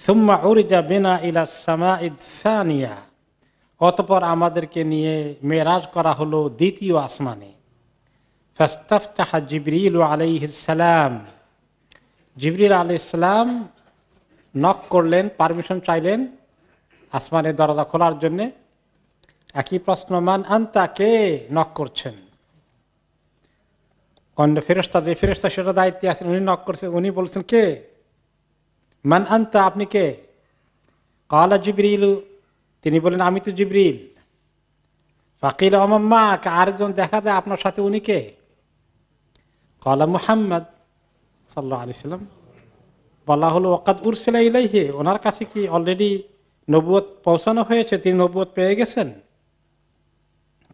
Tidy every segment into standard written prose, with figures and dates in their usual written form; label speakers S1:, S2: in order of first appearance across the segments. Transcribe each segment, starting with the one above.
S1: সুম্মা উরিজা বিনা ইলা সামাঈদ সানিয়া, অতঃপর আমাদেরকে নিয়ে মেরাজ করা হলো দ্বিতীয় আসমানে। ফাস্তাফতাহা জিবরিল আলাইহিস সালাম, জিবরিল আলাইহিস সালাম নক করলেন, পারমিশন চাইলেন আসমানের দরজা খোলার জন্য। একই প্রশ্ন, মান আনতা, কে নক করছেন? অন্য ফেরেশতা, যে ফেরেশতা সেটা দায়িত্বে আছেন, উনি নক করছেন, উনি বলছেন কে? মান আনতা, আপনি কে? ক্বালা জিবরিল, তিনি বলেন আমি তো জিবরিল। ফাকিল ওমাম্মা, আরেকজন দেখা যায় আপনার সাথে, উনি কে? ক্বালা মুহাম্মদ সাল্লাল্লাহু আলাইহি সাল্লাম। বলা হলো ওয়াকাদ উরসিলা ইলাইহি, ওনার কাছে কি অলরেডি নবুয়ত পৌঁছানো হয়েছে, তিনি নবুয়ত পেয়ে গেছেন?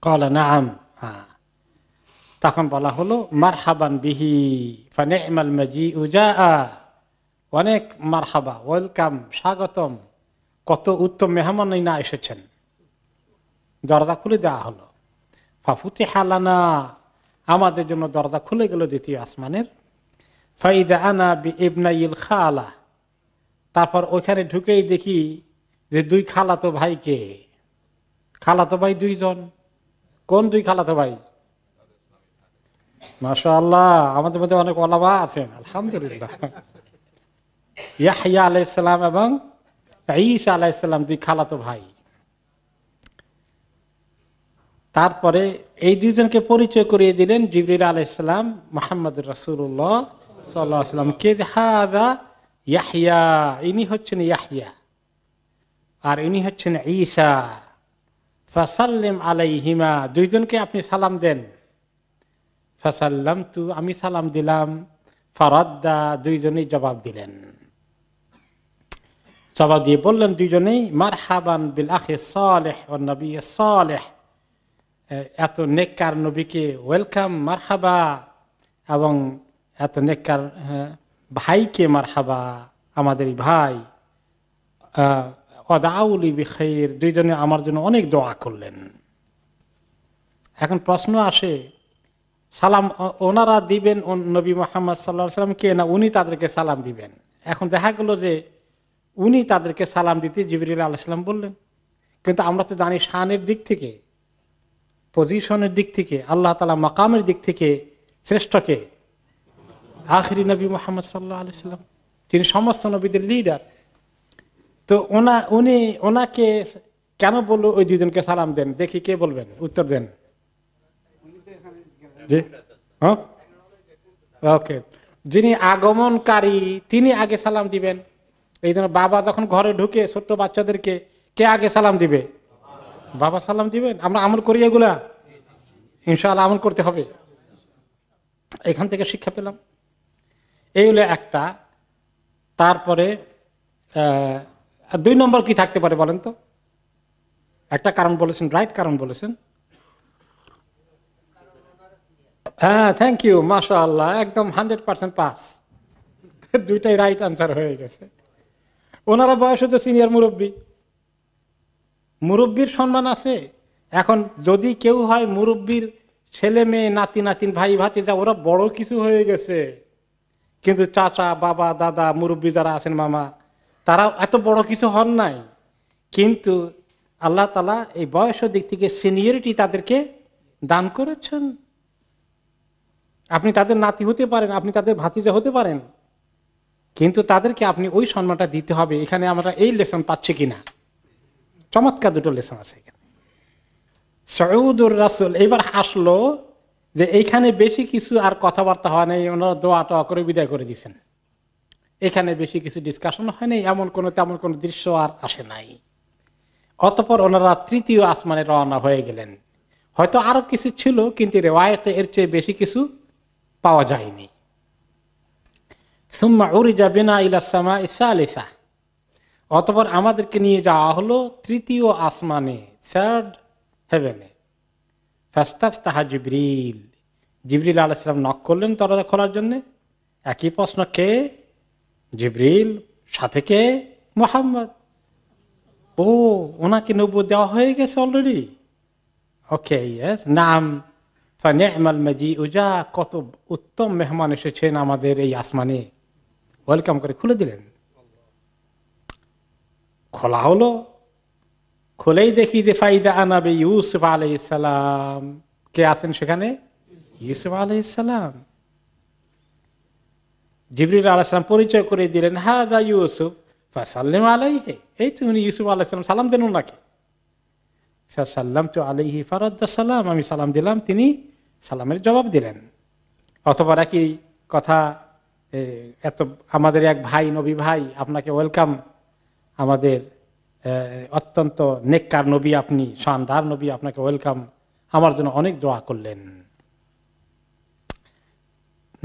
S1: ক্বালা নাআম, হ্যাঁ। তখন বলা হলো মারহাবান বিহি ফানি'মাল মাজিউ জাআ, অনেক মারহাবা, ওয়েলকাম, স্বাগতম, কত উত্তম মেহমানই না এসেছেন। দরজা খুলে দেওয়া হলো। ফাফুতিহা লানা, আমাদের জন্য দরজা খুলে গেল দ্বিতীয় আসমানের। ফাইদা আনা বিইবনাইল খালা, তারপর ওইখানে ঢুকেই দেখি যে দুই খালাতো ভাইকে। খালাতো ভাই দুইজন। কোন দুই খালাতো ভাই? মাশাআল্লাহ, আমাদের মধ্যে অনেক ওলামা আছেন, আলহামদুলিল্লাহ। ইয়াহইয়া আলাইহিস সালাম এবং ঈসা আলাইহিস সালাম, দুই খালাতো ভাই। তারপরে এই দুইজনকে পরিচয় করিয়ে দিলেন জিবরিল আলাইহিস সালাম মুহাম্মদুর রাসূলুল্লাহ সাল্লাল্লাহু আলাইহি ওয়াসাল্লাম কে। হাদা ইয়াহইয়া, ইনি হচ্ছেন ইয়াহইয়া, আর ইনি হচ্ছেন ঈসা। ফাসাল্লিম আলাইহিমা, দুইজনকে আপনি সালাম দেন। ফাসাল্লামতু, আমি সালাম দিলাম। ফারাদ্দা, দুইজনেই জবাব দিলেন। জবাব দিয়ে বললেন দুইজনেই, মারহাবান বিল আখি সালেহ ওয়ান নবী সালেহ, এত নেককার নবীকে ওয়েলকাম, মারহাবা, এবং এত নেককার ভাইকে মারহাবা, আমাদের ভাই। ওয়াদাউলি বিখাইর, দুইজনে আমার জন্য অনেক দোয়া করলেন। এখন প্রশ্ন আসে, সালাম ওনারা দিবেন নবী মুহাম্মদ সাল্লাল্লাহু আলাইহি ওয়াসাল্লামকে, না উনি তাদেরকে সালাম দিবেন? এখন দেখা গেল যে উনি তাদেরকে সালাম দিতে জিবরিল আলাইহিস সালাম বললেন। কিন্তু আমরা তো জানি শানের দিক থেকে, পজিশনের দিক থেকে, আল্লাহ তাআলা মাকামের দিক থেকে শ্রেষ্ঠকে আখিরি নবী মুহাম্মদ সাল্লাল্লাহু আলাইহি ওয়াসাল্লাম, তিনি সমস্ত নবীদের লিডার। তো উনি ওনাকে কেন বললো ওই দুজনকে সালাম দেন? দেখি কে বলবেন, উত্তর দেন। ওকে, যিনি আগমনকারী তিনি আগে সালাম দিবেন। এই জন্য বাবা যখন ঘরে ঢুকে ছোট্ট বাচ্চাদেরকে কে আগে সালাম দিবে? বাবা সালাম দিবেন। আমরা আমল করি এগুলা, ইনশাআল্লাহ আমল করতে হবে। এখান থেকে শিক্ষা পেলাম। এই হলো একটা। তারপরে 2 নম্বর কি থাকতে পারে বলেন তো? একটা কারণ বলেছেন, রাইট কারণ বলেছেন। হ্যাঁ, থ্যাংক ইউ, মাশাআল্লাহ, একদম 100% পাস। দুইটাই রাইট আনসার হয়ে গেছে। ওনারা বয়সে তো সিনিয়র মুরব্বী, মুরব্বীর সম্মান আছে। এখন যদি কেউ হয় মুরব্বীর ছেলে মেয়ে, নাতি নাতিন, ভাই ভাতিজা, ওরা বড় কিছু হয়ে গেছে, কিন্তু চাচা, বাবা, দাদা, মুরব্বী যারা আছেন, মামা, তারা এত বড় কিছু হন নাই। কিন্তু আল্লাহ তাআলা এই বয়সের দিক থেকে সিনিয়রিটি তাদেরকে দান করেছেন। আপনি তাদের নাতি হতে পারেন, আপনি তাদের ভাতিজা হতে পারেন, কিন্তু তাদেরকে আপনি ওই সম্মানটা দিতে হবে। এখানে আমরা এই লেসন পাচ্ছি কিনা? চমৎকার দুটো লেসন আছে এখানে। সৌদুর রাসূল এবার আসলো যে এইখানে বেশি কিছু আর কথাবার্তা হয় নাই, ওনারা দোয়া টোয়া করে বিদায় করে দিয়েছেন। এখানে বেশি কিছু ডিসকাশন হয়নি, তেমন কোনো দৃশ্য আর আসে নাই। অতঃপর ওনারা তৃতীয় আসমানে রওনা হয়ে গেলেন। হয়তো আরো কিছু ছিল, কিন্তু রিওয়ায়াতে এর চেয়ে বেশি কিছু পাওয়া যায়নি। সুম্মা উরিজা বিনা ইলা সামাই সালিসা, অতঃপর আমাদেরকে নিয়ে যাওয়া হলো তৃতীয় আসমানে, থার্ড হেভেনে। ফাস্তাফতাহা জিবরিল, জিবরিল আলাইহিস সালাম নক করলেন দরজা খোলার জন্য। একই প্রশ্ন, কে? জিবরিল। সাথে কে? মুহাম্মদ। ও, ওনাকে নবুয়ত দেওয়া হয়ে গেছে অলরেডি। ওকে, ইয়েস, নাম। ফানি'মাল মাজিউ জা, কত উত্তম মেহমান এসেছেন আমাদের এই আসমানে। ওয়েলকাম করে খুলে দিলেন। খোলা হলো, খুলেই দেখি যে ফাইদা আনাবে ইউসুফ আলাইহিস সালাম। কে আছেন সেখানে? ইউসুফ আলাইহিস সালাম। জিবরিল আলাইহিস সালাম পরিচয় করে দিলেন, হাদা ইউসুফ ফাসাল্লিম আলাইহি, এই তো উনি ইউসুফ আলাইহিস সালাম, সালাম দেন ওনাকে। ফাসাল্লামতু আলাইহি ফারাদ্দা সালাম, আমি সালাম দিলাম, তিনি সালামের জবাব দিলেন। অথবা একই কথা, এত আমাদের এক ভাই, নবী ভাই, আপনাকে ওয়েলকাম, আমাদের অত্যন্ত নেককার নবী আপনি, শানদার নবী, আপনাকে ওয়েলকাম, আমার জন্য অনেক দোয়া করলেন।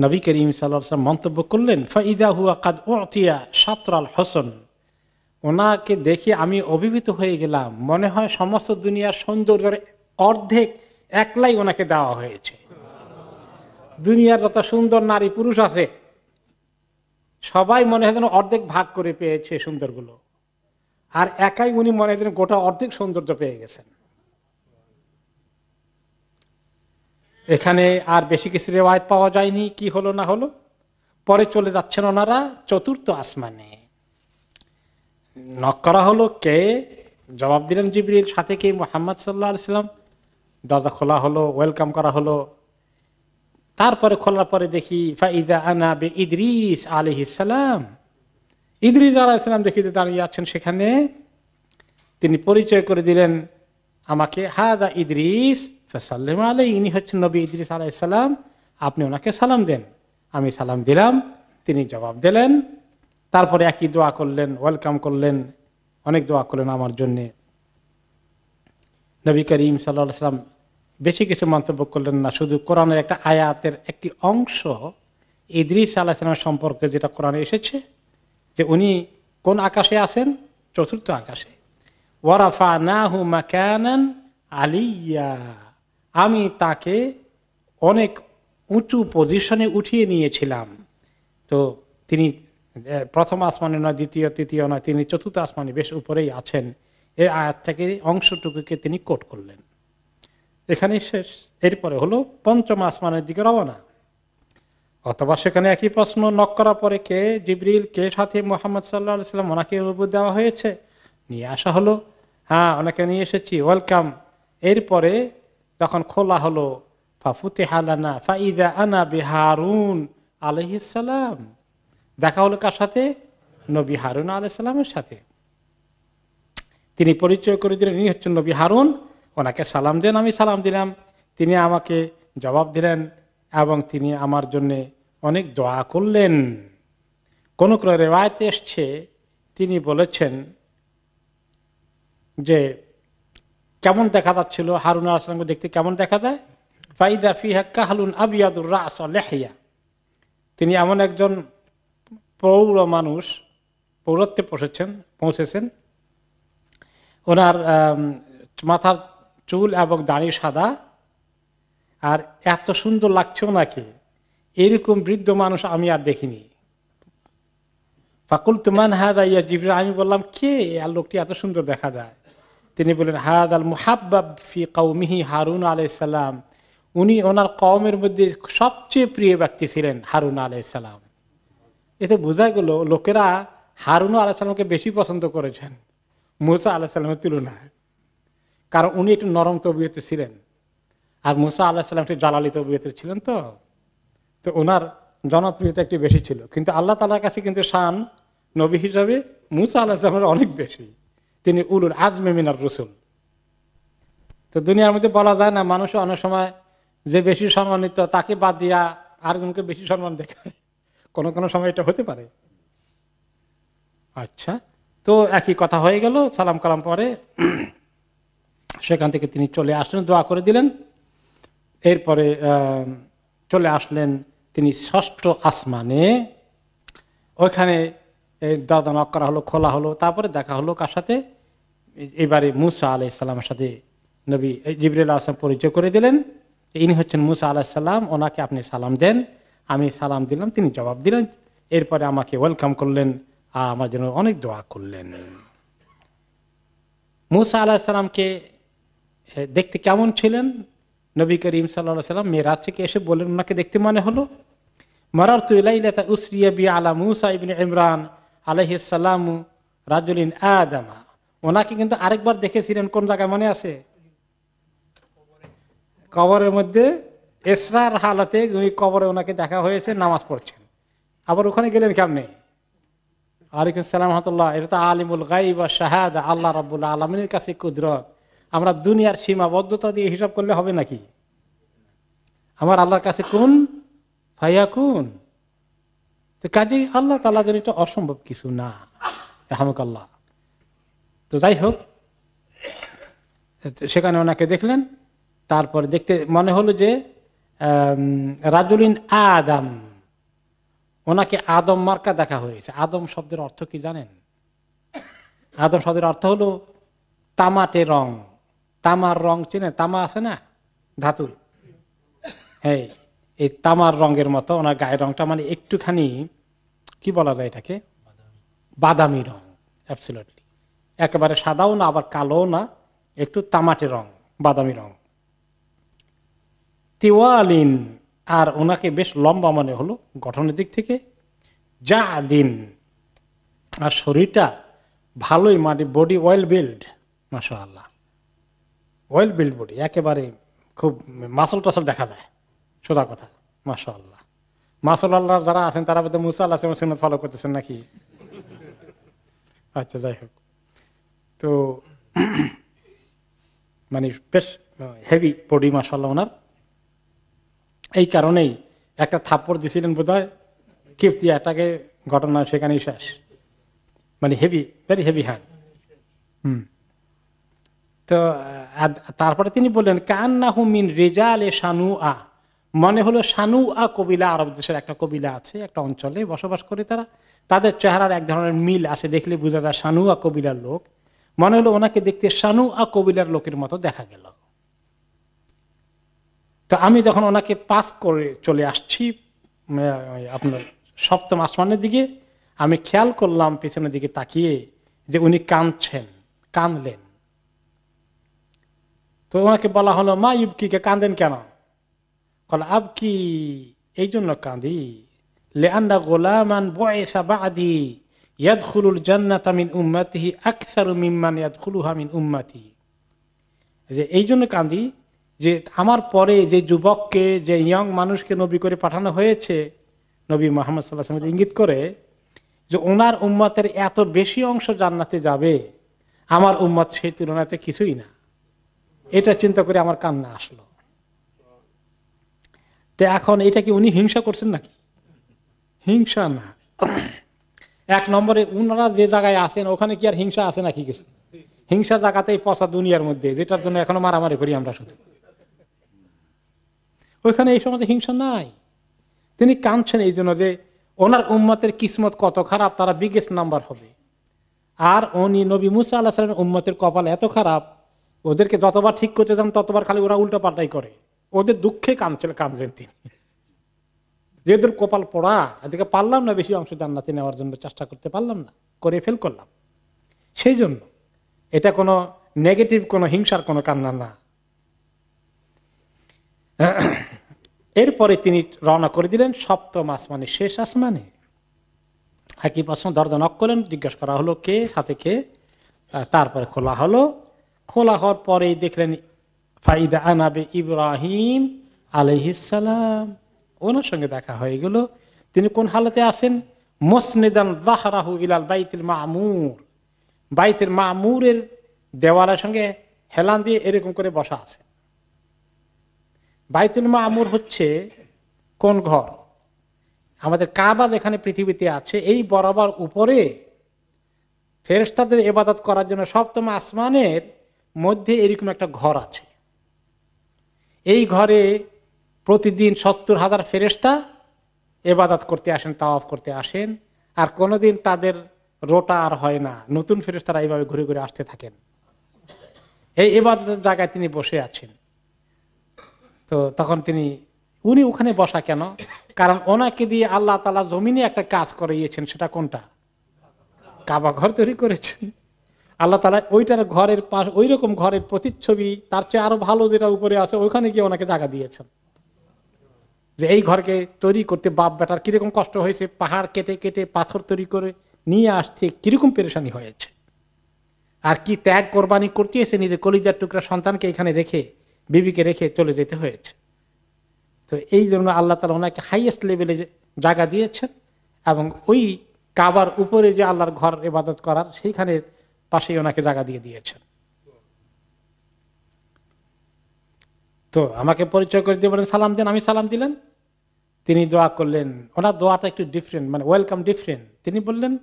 S1: নবী করিম সাল্লাল্লাহু আলাইহি ওয়াসাল্লাম মন্তব্য করলেন, ফাইদা হুয়া কাদ উতিয়া শাতরাল হোসন, ওনাকে দেখে আমি অভিভূত হয়ে গেলাম, মনে হয় সমস্ত দুনিয়ার সৌন্দর্যের অর্ধেক একলাই ওনাকে দেওয়া হয়েছে। দুনিয়ার যত সুন্দর নারী পুরুষ আছে সবাই মনে হয় যেন অর্ধেক ভাগ করে পেয়েছে সুন্দরগুলো, আর একাই উনি মনে হয় যেন গোটা অর্ধেক সৌন্দর্য পেয়ে গেছেন। এখানে আর বেশি কিছু রেওয়ায়েত পাওয়া যায়নি কি হলো না হলো। পরে চলে যাচ্ছেন ওনারা চতুর্থ আসমানে। নক করা হলো, কে? জবাব দিলেন জিবরিল, সাথে কে? মুহাম্মদ সাল্লাল্লাহু আলাইহি সাল্লাম। দরজা খোলা হলো, ওয়েলকাম করা হলো। তারপরে খোলার পরে দেখি ফাইদা আনা বে ইদ্রিস আলাইহিস সালাম, ইদ্রিস আলাইহিস সালাম দেখি যে দাঁড়িয়ে আছেন সেখানে। তিনি পরিচয় করে দিলেন আমাকে, হাদা ইদ্রিস ফাসাল্লিম আলাইহি, ইনি হচ্ছেন নবী ইদ্রিস আলাইহিস সালাম, আপনি ওনাকে সালাম দেন। আমি সালাম দিলাম, তিনি জবাব দিলেন। তারপরে একই দোয়া করলেন, ওয়েলকাম করলেন, অনেক দোয়া করলেন আমার জন্যে। নবী করিম সাল্লাল্লাহু আলাইহি সাল্লাম বেশি কিছু মন্তব্য করলেন না, শুধু কোরআনের একটা আয়াতের একটি অংশ ইদ্রিস আলাইহিস সালাম সম্পর্কে যেটা কোরআনে এসেছে, যে উনি কোন আকাশে আছেন? চতুর্থ আকাশে। ওয়ারাফানাহু মাকানান আলিয়্যা, আমি তাকে অনেক উঁচু পজিশনে উঠিয়ে নিয়েছিলাম। তো তিনি প্রথম আসমানে নয়, দ্বিতীয় তৃতীয় নয়, তিনি চতুর্থ আসমানে বেশ উপরেই আছেন। এই আয়াত থেকে অংশটুকুকে তিনি কোট করলেন। এখানে শেষ। এরপরে হলো পঞ্চম আসমানের দিকে রওনা। অথবা সেখানে একই প্রশ্ন, নক করার পরে কে? জিবরিল। কে? সাথে মুহাম্মদ সাল্লাল্লাহু আলাইহি সাল্লাম, ওনাকে নবুয়ত দেওয়া হয়েছে, নিয়ে আসা হলো। হ্যাঁ, ওনাকে নিয়ে এসেছি, ওয়েলকাম। এরপরে যখন খোলা হলো, ফাফুতিহা লানা ফাইদা আনা বিহারুন আলাইহিস সালাম, দেখা হলো কার সাথে? নবী হারুন আলাইহিস সালামের সাথে। তিনি পরিচয় করে দিলেন, ইনি হচ্ছেন নবী হারুন, ওনাকে সালাম দেন। আমি সালাম দিলাম, তিনি আমাকে জবাব দিলেন এবং তিনি আমার জন্য অনেক দোয়া করলেন। কোন কোন রিওয়ায়াতে এসছে তিনি বলেছেন যে কেমন দেখা যাচ্ছিল হারুন আলাইহিস সালামকে, দেখতে কেমন দেখা যায়? ফাইদা ফিহা কাহলুন আবিয়াদুর রাস ওয়া লিহইয়া, তিনি এমন একজন প্রৌঢ় মানুষ, পৌরত্বে পৌঁছেছেন। ওনার মাথার চুল এবং দাড়ি সাদা, আর এত সুন্দর লাগছে ওনাকে, এরকম বৃদ্ধ মানুষ আমি আর দেখিনি। ফাকুলতু মান হাদা ইয়া জিবরিল, আমি বললাম কে আর লোকটি এত সুন্দর দেখা যায়? তিনি বললেন, হাদাল মুহাব্বাব ফি কওমিহি হারুন আলাইহিস সালাম, উনি ওনার কওমের মধ্যে সবচেয়ে প্রিয় ব্যক্তি ছিলেন হারুন আলাইহিস সালাম। এতে বোঝা গেল লোকেরা হারুন আলাইহিস সালামকে বেশি পছন্দ করেছেন মুসা আলাইহিস সালামের তুলনায়, কারণ উনি একটু নরম তবিয়তে ছিলেন, আর মুসা আলাইহিস সালাম একটু জালালি তবিয়তে ছিলেন। তো ওনার জনপ্রিয়তা একটু বেশি ছিল। কিন্তু আল্লাহ তাআলার কাছে কিন্তু শান নবী হিসাবে মুসা আলাইহিস সালামের অনেক বেশি। তিনি উলুল আজমে মিনার রাসূল। তো দুনিয়ার মধ্যে বলা যায় না, মানুষ অনেক সময় যে বেশি সম্মানিত তাকে বাদ দিয়া আরেকজনকে বেশি সম্মান দেখায়, কোনো কোনো সময় এটা হতে পারে। আচ্ছা, তো একই কথা হয়ে গেল। সালাম কালাম পরে সেখান থেকে তিনি চলে আসলেন, দোয়া করে দিলেন। এরপরে চলে আসলেন তিনি ষষ্ঠ আসমানে। ওইখানে দরজা নক করা হলো, খোলা হলো। তারপরে দেখা হলো কার সাথে? এবারে মুসা আলাইহিস সালামের সাথে নবী জিবরিল আলাইহিস সালাম পরিচয় করে দিলেন, ইনি হচ্ছেন মুসা আলাইহিস সালাম, ওনাকে আপনি সালাম দেন। আমি সালাম দিলাম, তিনি জবাব দিলেন। এরপরে আমাকে ওয়েলকাম করলেন আর আমার জন্য অনেক দোয়া করলেন। মুসা আলাইহিস সালামকে দেখতে কেমন ছিলেন? নবী করিম সাল্লাল্লাহু আলাইহি সাল্লাম মেরাজ থেকে এসে বললেন, ওনাকে দেখতে মনে হলো মারারতু লাইলাতা উসরিয়া বি আলা মুসা ইবনে ইমরান আলাইহিস সালাম রাজুলিন আদামা, ওনাকে কিন্তু আরেকবার দেখেছিলেন কোন জায়গায় মনে আছে? কবরের মধ্যে ইসরার হালতে উনি কবরে ওনাকে দেখা হয়েছে, নামাজ পড়ছেন। আবার ওখানে গেলেন কেমনে? ওয়ালাইকুম আসসালাম রাহমাতুল্লাহ। এটা তো আলিমুল গায়ব ওয়াশ শাহাদা, আল্লাহ রাব্বুল আলামিনের কাছে কুদরত। আমরা দুনিয়ার সীমাবদ্ধতা দিয়ে হিসাব করলে হবে নাকি? আমার আল্লাহর কাছে কুন ফায়াকুন। তো কাজেই আল্লাহ তাআলা যেন এটা অসম্ভব কিছু না। রাহমাকাল্লাহ। তো যাই হোক, সেখানে ওনাকে দেখলেন। তারপর দেখতে মনে হলো যে রাজুলিন আদম, ওনাকে আদম মার্কা দেখা হয়েছে। আদম শব্দের অর্থ কি জানেন? আদম শব্দের অর্থ হলো তামাটে রং। তামার রং চেনে? তামা আছে না ধাতুর, হ্যাঁ, এই তামার রঙের মতো ওনার গায়ের রংটা, মানে একটুখানি কি বলা যায় এটাকে, বাদামি রং। অ্যাবসলিউটলি একেবারে সাদাও না আবার কালোও না, একটু তামাটে রং, বাদামি রং। তিওয়ালিন, আর ওনাকে বেশ লম্বা মনে হলো গঠনের দিক থেকে। যা দিন, আর শরীরটা ভালোই, মানে বডি ওয়েল বিল্ড, মাশাআল্লাহ, ওয়েল বিল্ড বডি, একেবারে খুব মাসল টাসল দেখা যায়, সোজা কথা, মাশাআল্লাহ। মাসল আল্লাহ যারা আছেন তারা বোধহয় মুসা আল্লাহ সুন্নাত ফলো করতেছেন নাকি? আচ্ছা, যাই হোক, তো মানে বেশ হেভি বডি মাশাআল্লাহ ওনার। এই কারণেই একটা থাপ্পড় দিছিলেন বোধহয় কিপ্তিয়াটাকে, ঘটনা সেখানেই শেষ। মানে হেভি, ভেরি হেভি হ্যান্ড। তো তারপরে তিনি বললেন কান্নাহু মিন রিজালে শানুআ, মনে হলো শানুআ কবিলা, আরব দেশের একটা কবিলা আছে, একটা অঞ্চলে বসবাস করে তারা, তাদের চেহারার এক ধরনের মিল আছে, দেখলে বোঝা যায় শানুআ কবিলার লোক। মনে হলো ওনাকে দেখতে শানুআ কবিলার লোকের মতো দেখা গেল। তো আমি যখন ওনাকে পাস করে চলে আসছি আপনার সপ্তম আসমানের দিকে, আমি খেয়াল করলাম পিছনের দিকে তাকিয়ে যে উনি কাঁদলেন। তো ওনাকে বলা হলো মা ইবকিকে, কাঁদেন কেন? বলে আবকি, এই জন্য কাঁদি, লিআন্না গুলামান বুইসা বাদি ইয়াদখুলুল জান্নাতা মিন উম্মতিহি আকসারু মিম্মান ইয়াদখুলুহা মিন উম্মতি। যে এই জন্য কাঁদি যে আমার পরে যে যুবককে, যে ইয়ং মানুষকে নবী করে পাঠানো হয়েছে, নবী মুহাম্মদ সাল্লাল্লাহু আলাইহি ওয়াসাল্লাম ইঙ্গিত করে যে ওনার উম্মতের এত বেশি অংশ জান্নাতে যাবে, আমার উম্মত সেই তুলনাতে কিছুই না। এটা চিন্তা করে আমার কান্না আসলো। তো এখন এটা কি উনি হিংসা করছেন নাকি? হিংসা না। এক নম্বরে উনারা যে জায়গায় আছেন ওখানে কি আর হিংসা আছে নাকি? কিছু হিংসা জায়গাতেই পচা দুনিয়ার মধ্যে, যেটার জন্য এখনো মারামারি করি আমরা শুধু, ওইখানে এই সমাজে হিংসা নাই। তিনি কাঁদছেন এই জন্য যে ওনার উম্মতের কিসমত কত খারাপ, তারা বিগেস্ট নাম্বার হবে। আর উনি নবী মুসা আলাইহিস সালামের উম্মতের কপাল এত খারাপ, ওদেরকে যতবার ঠিক করতে যান ততবার খালি ওরা উল্টো পাল্টাই করে, ওদের দুঃখে কাঁদলেন তিনি, যেহেতু কপাল পড়া, এদিকে পারলাম না বেশি অংশ জান্নাতে নেওয়ার জন্য, চেষ্টা করতে পারলাম না, করে ফেল করলাম। সেই জন্য এটা কোনো নেগেটিভ, কোনো হিংসার কোনো কান্না না। এরপরে তিনি রওনা করে দিলেন সপ্তম আসমানে, শেষ আসমানে। একই প্রশ্ন দরজা নক করলেন, জিজ্ঞাসা করা হলো কে, সাথে কে। তারপরে খোলা হলো। খোলা হওয়ার পরেই দেখলেন ফাইদা আনাবে ইব্রাহিম আলাইহিস সালাম, ওনার সঙ্গে দেখা হয়ে গেল। তিনি কোন হালতে আছেন? মুসনিদান যাহরাহু ইলাল বাইতুল মামুর, বাইতুল মামুরের দেওয়ালের সঙ্গে হেলান দিয়ে এরকম করে বসা আছে। বাইতুল মামুর হচ্ছে কোন ঘর? আমাদের কাবা যেখানে পৃথিবীতে আছে, এই বরাবর উপরে ফেরেশতাদের ইবাদত করার জন্য সপ্তম আসমানের মধ্যে এরকম একটা ঘর আছে। এই ঘরে প্রতিদিন 70,000 ফেরেশতা ইবাদত করতে আসেন, তাওয়াফ করতে আসেন। আর কোনোদিন তাদের রোটা আর হয় না, নতুন ফেরেশতারা এইভাবে ঘুরে ঘুরে আসতে থাকেন। এই ইবাদতের জায়গায় তিনি বসে আছেন। তো তখন উনি ওখানে বসা কেন? কারণ ওনাকে দিয়ে আল্লাহ তাআলা জমিনে একটা কাজ করিয়েছেন। সেটা কোনটা? কাবা ঘর তৈরি করেছেন আল্লাহ তাআলা। ওইটার ঘরের পাশ, ওই রকম ঘরের প্রতিচ্ছবি, তার চেয়ে আরো ভালো যেটা উপরে আছে, ওইখানে গিয়ে ওনাকে জায়গা দিয়েছেন। যে এই ঘরকে তৈরি করতে বাপ বেটার কিরকম কষ্ট হয়েছে, পাহাড় কেটে কেটে পাথর তৈরি করে নিয়ে আসতে কিরকম পেরেশানি হয়েছে, আর কি ত্যাগ কোরবানি করতে এসে নিজের কলিজার টুকরা সন্তানকে এখানে রেখে, বিবিকে রেখে চলে যেতে হয়েছে। তো এই জন্য আল্লাহ তাআলা ওনাকে হাইয়েস্ট লেভেলে জায়গা দিয়েছেন, এবং ওই কাবার উপরে যে আল্লাহর ঘর ইবাদত করার সেইখানের পাশেই ওনাকে জায়গা দিয়ে দিয়েছেন। তো আমাকে পরিচয় করে দিয়ে বলেন সালাম দেন, আমি সালাম দিলেন। তিনি দোয়া করলেন, ওনার দোয়াটা একটু ডিফারেন্ট, মানে ওয়েলকাম ডিফারেন্ট। তিনি বললেন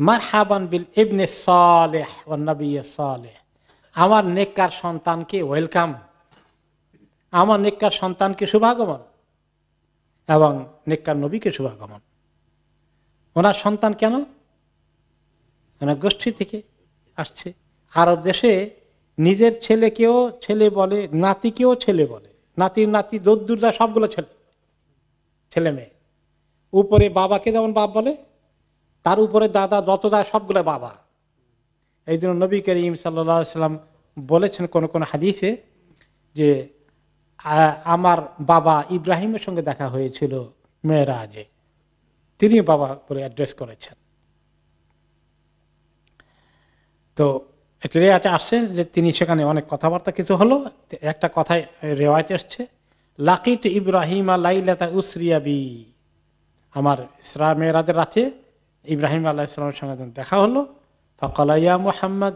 S1: মারহাবান বিল ইবনে সালেহ ওয়ান নবী সালেহ, আমার নেককার সন্তানকে ওয়েলকাম, আমার নেককার সন্তানকে শুভাগমন এবং নেককার নবীকে শুভাগমন। ওনার সন্তান কেন? ওনার গোষ্ঠী থেকে আসছে। আরব দেশে নিজের ছেলেকেও ছেলে বলে, নাতিকেও ছেলে বলে, নাতির নাতি দূর যায় সবগুলো ছেলে, ছেলে মেয়ে। উপরে বাবাকে যেমন বাপ বলে, তার উপরে দাদা যত যায় সবগুলো বাবা। এই জন্য নবী করিম সাল্লাল্লাহু আলাইহি সাল্লাম বলেছেন কোন কোন হাদিসে যে আমার বাবা ইব্রাহিমের সঙ্গে দেখা হয়েছিল মেরাজে, তিনি বাবা বলে অ্যাড্রেস করেছেন। তো একটা রেওয়ায়েতে আসছে যে তিনি সেখানে অনেক কথাবার্তা কিছু হলো। একটা কথায় রেওয়ায়েতে আসছে লাকিত ইব্রাহিম লাইলাতা উসরিয়া বি, আমার ইসরা মেরাজের রাতে ইব্রাহিম আলাইহিস সালামের সঙ্গে দেখা হলো। ফাকালা ইয়া মুহাম্মদ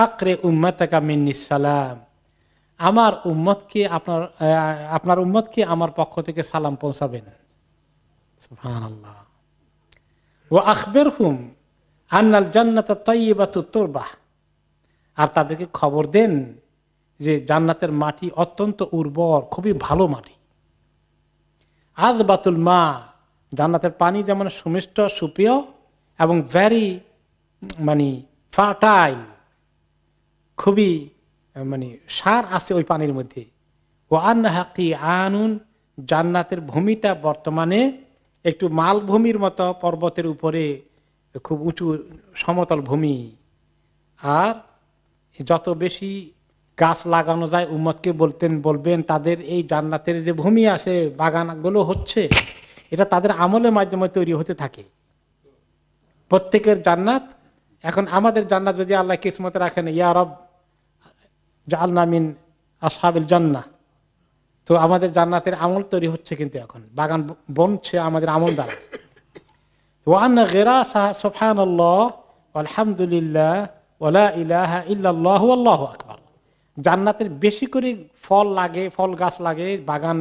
S1: আকরে উম্মাতাকা মিন্নিস সালাম, আমার উম্মতকে আপনার উম্মতকে আমার পক্ষ থেকে সালাম পৌঁছাবেন। সুবহানাল্লাহ। ওয়া আখবিরহুম আন্নাল জান্নাতা তাইয়্যিবাতুত তুরবাহ, আর তাদেরকে খবর দেন যে জান্নাতের মাটি অত্যন্ত উর্বর, খুবই ভালো মাটি। আযবাতুল মা, জান্নাতের পানি যেমন সুমিষ্ট সুপেয় এবং ভেরি মানে ফার্টাইল, খুবই মানে সার আছে ওই পানির মধ্যে। ও আন্নাহা কিআনুন, জান্নাতের ভূমিটা বর্তমানে একটু মালভূমির মতো পর্বতের উপরে খুব উঁচু সমতল ভূমি। আর যত বেশি গাছ লাগানো যায় উম্মতকে বলবেন তাদের এই জান্নাতের যে ভূমি আছে, বাগানগুলো হচ্ছে, এটা তাদের আমলের মাধ্যমে তৈরি হতে থাকে প্রত্যেকের জান্নাত। এখন আমাদের জান্নাত যদি আল্লাহ কিসমতে রাখেন, ইয়া রব জাআলনা মিন আসহাবিল জান্নাহ, তো আমাদের জান্নাতের আমল তৈরি হচ্ছে, কিন্তু এখন বাগান বনছে আমাদের আমল দ্বারা। ওয়া আন্না গিরাসা সুবহানাল্লাহ আলহামদুলিল্লাহ ওয়ালা ইলাহা ইল্লাল্লাহু আল্লাহু আকবার, জান্নাতের বেশি করে ফল লাগে, ফল গাছ লাগে, বাগান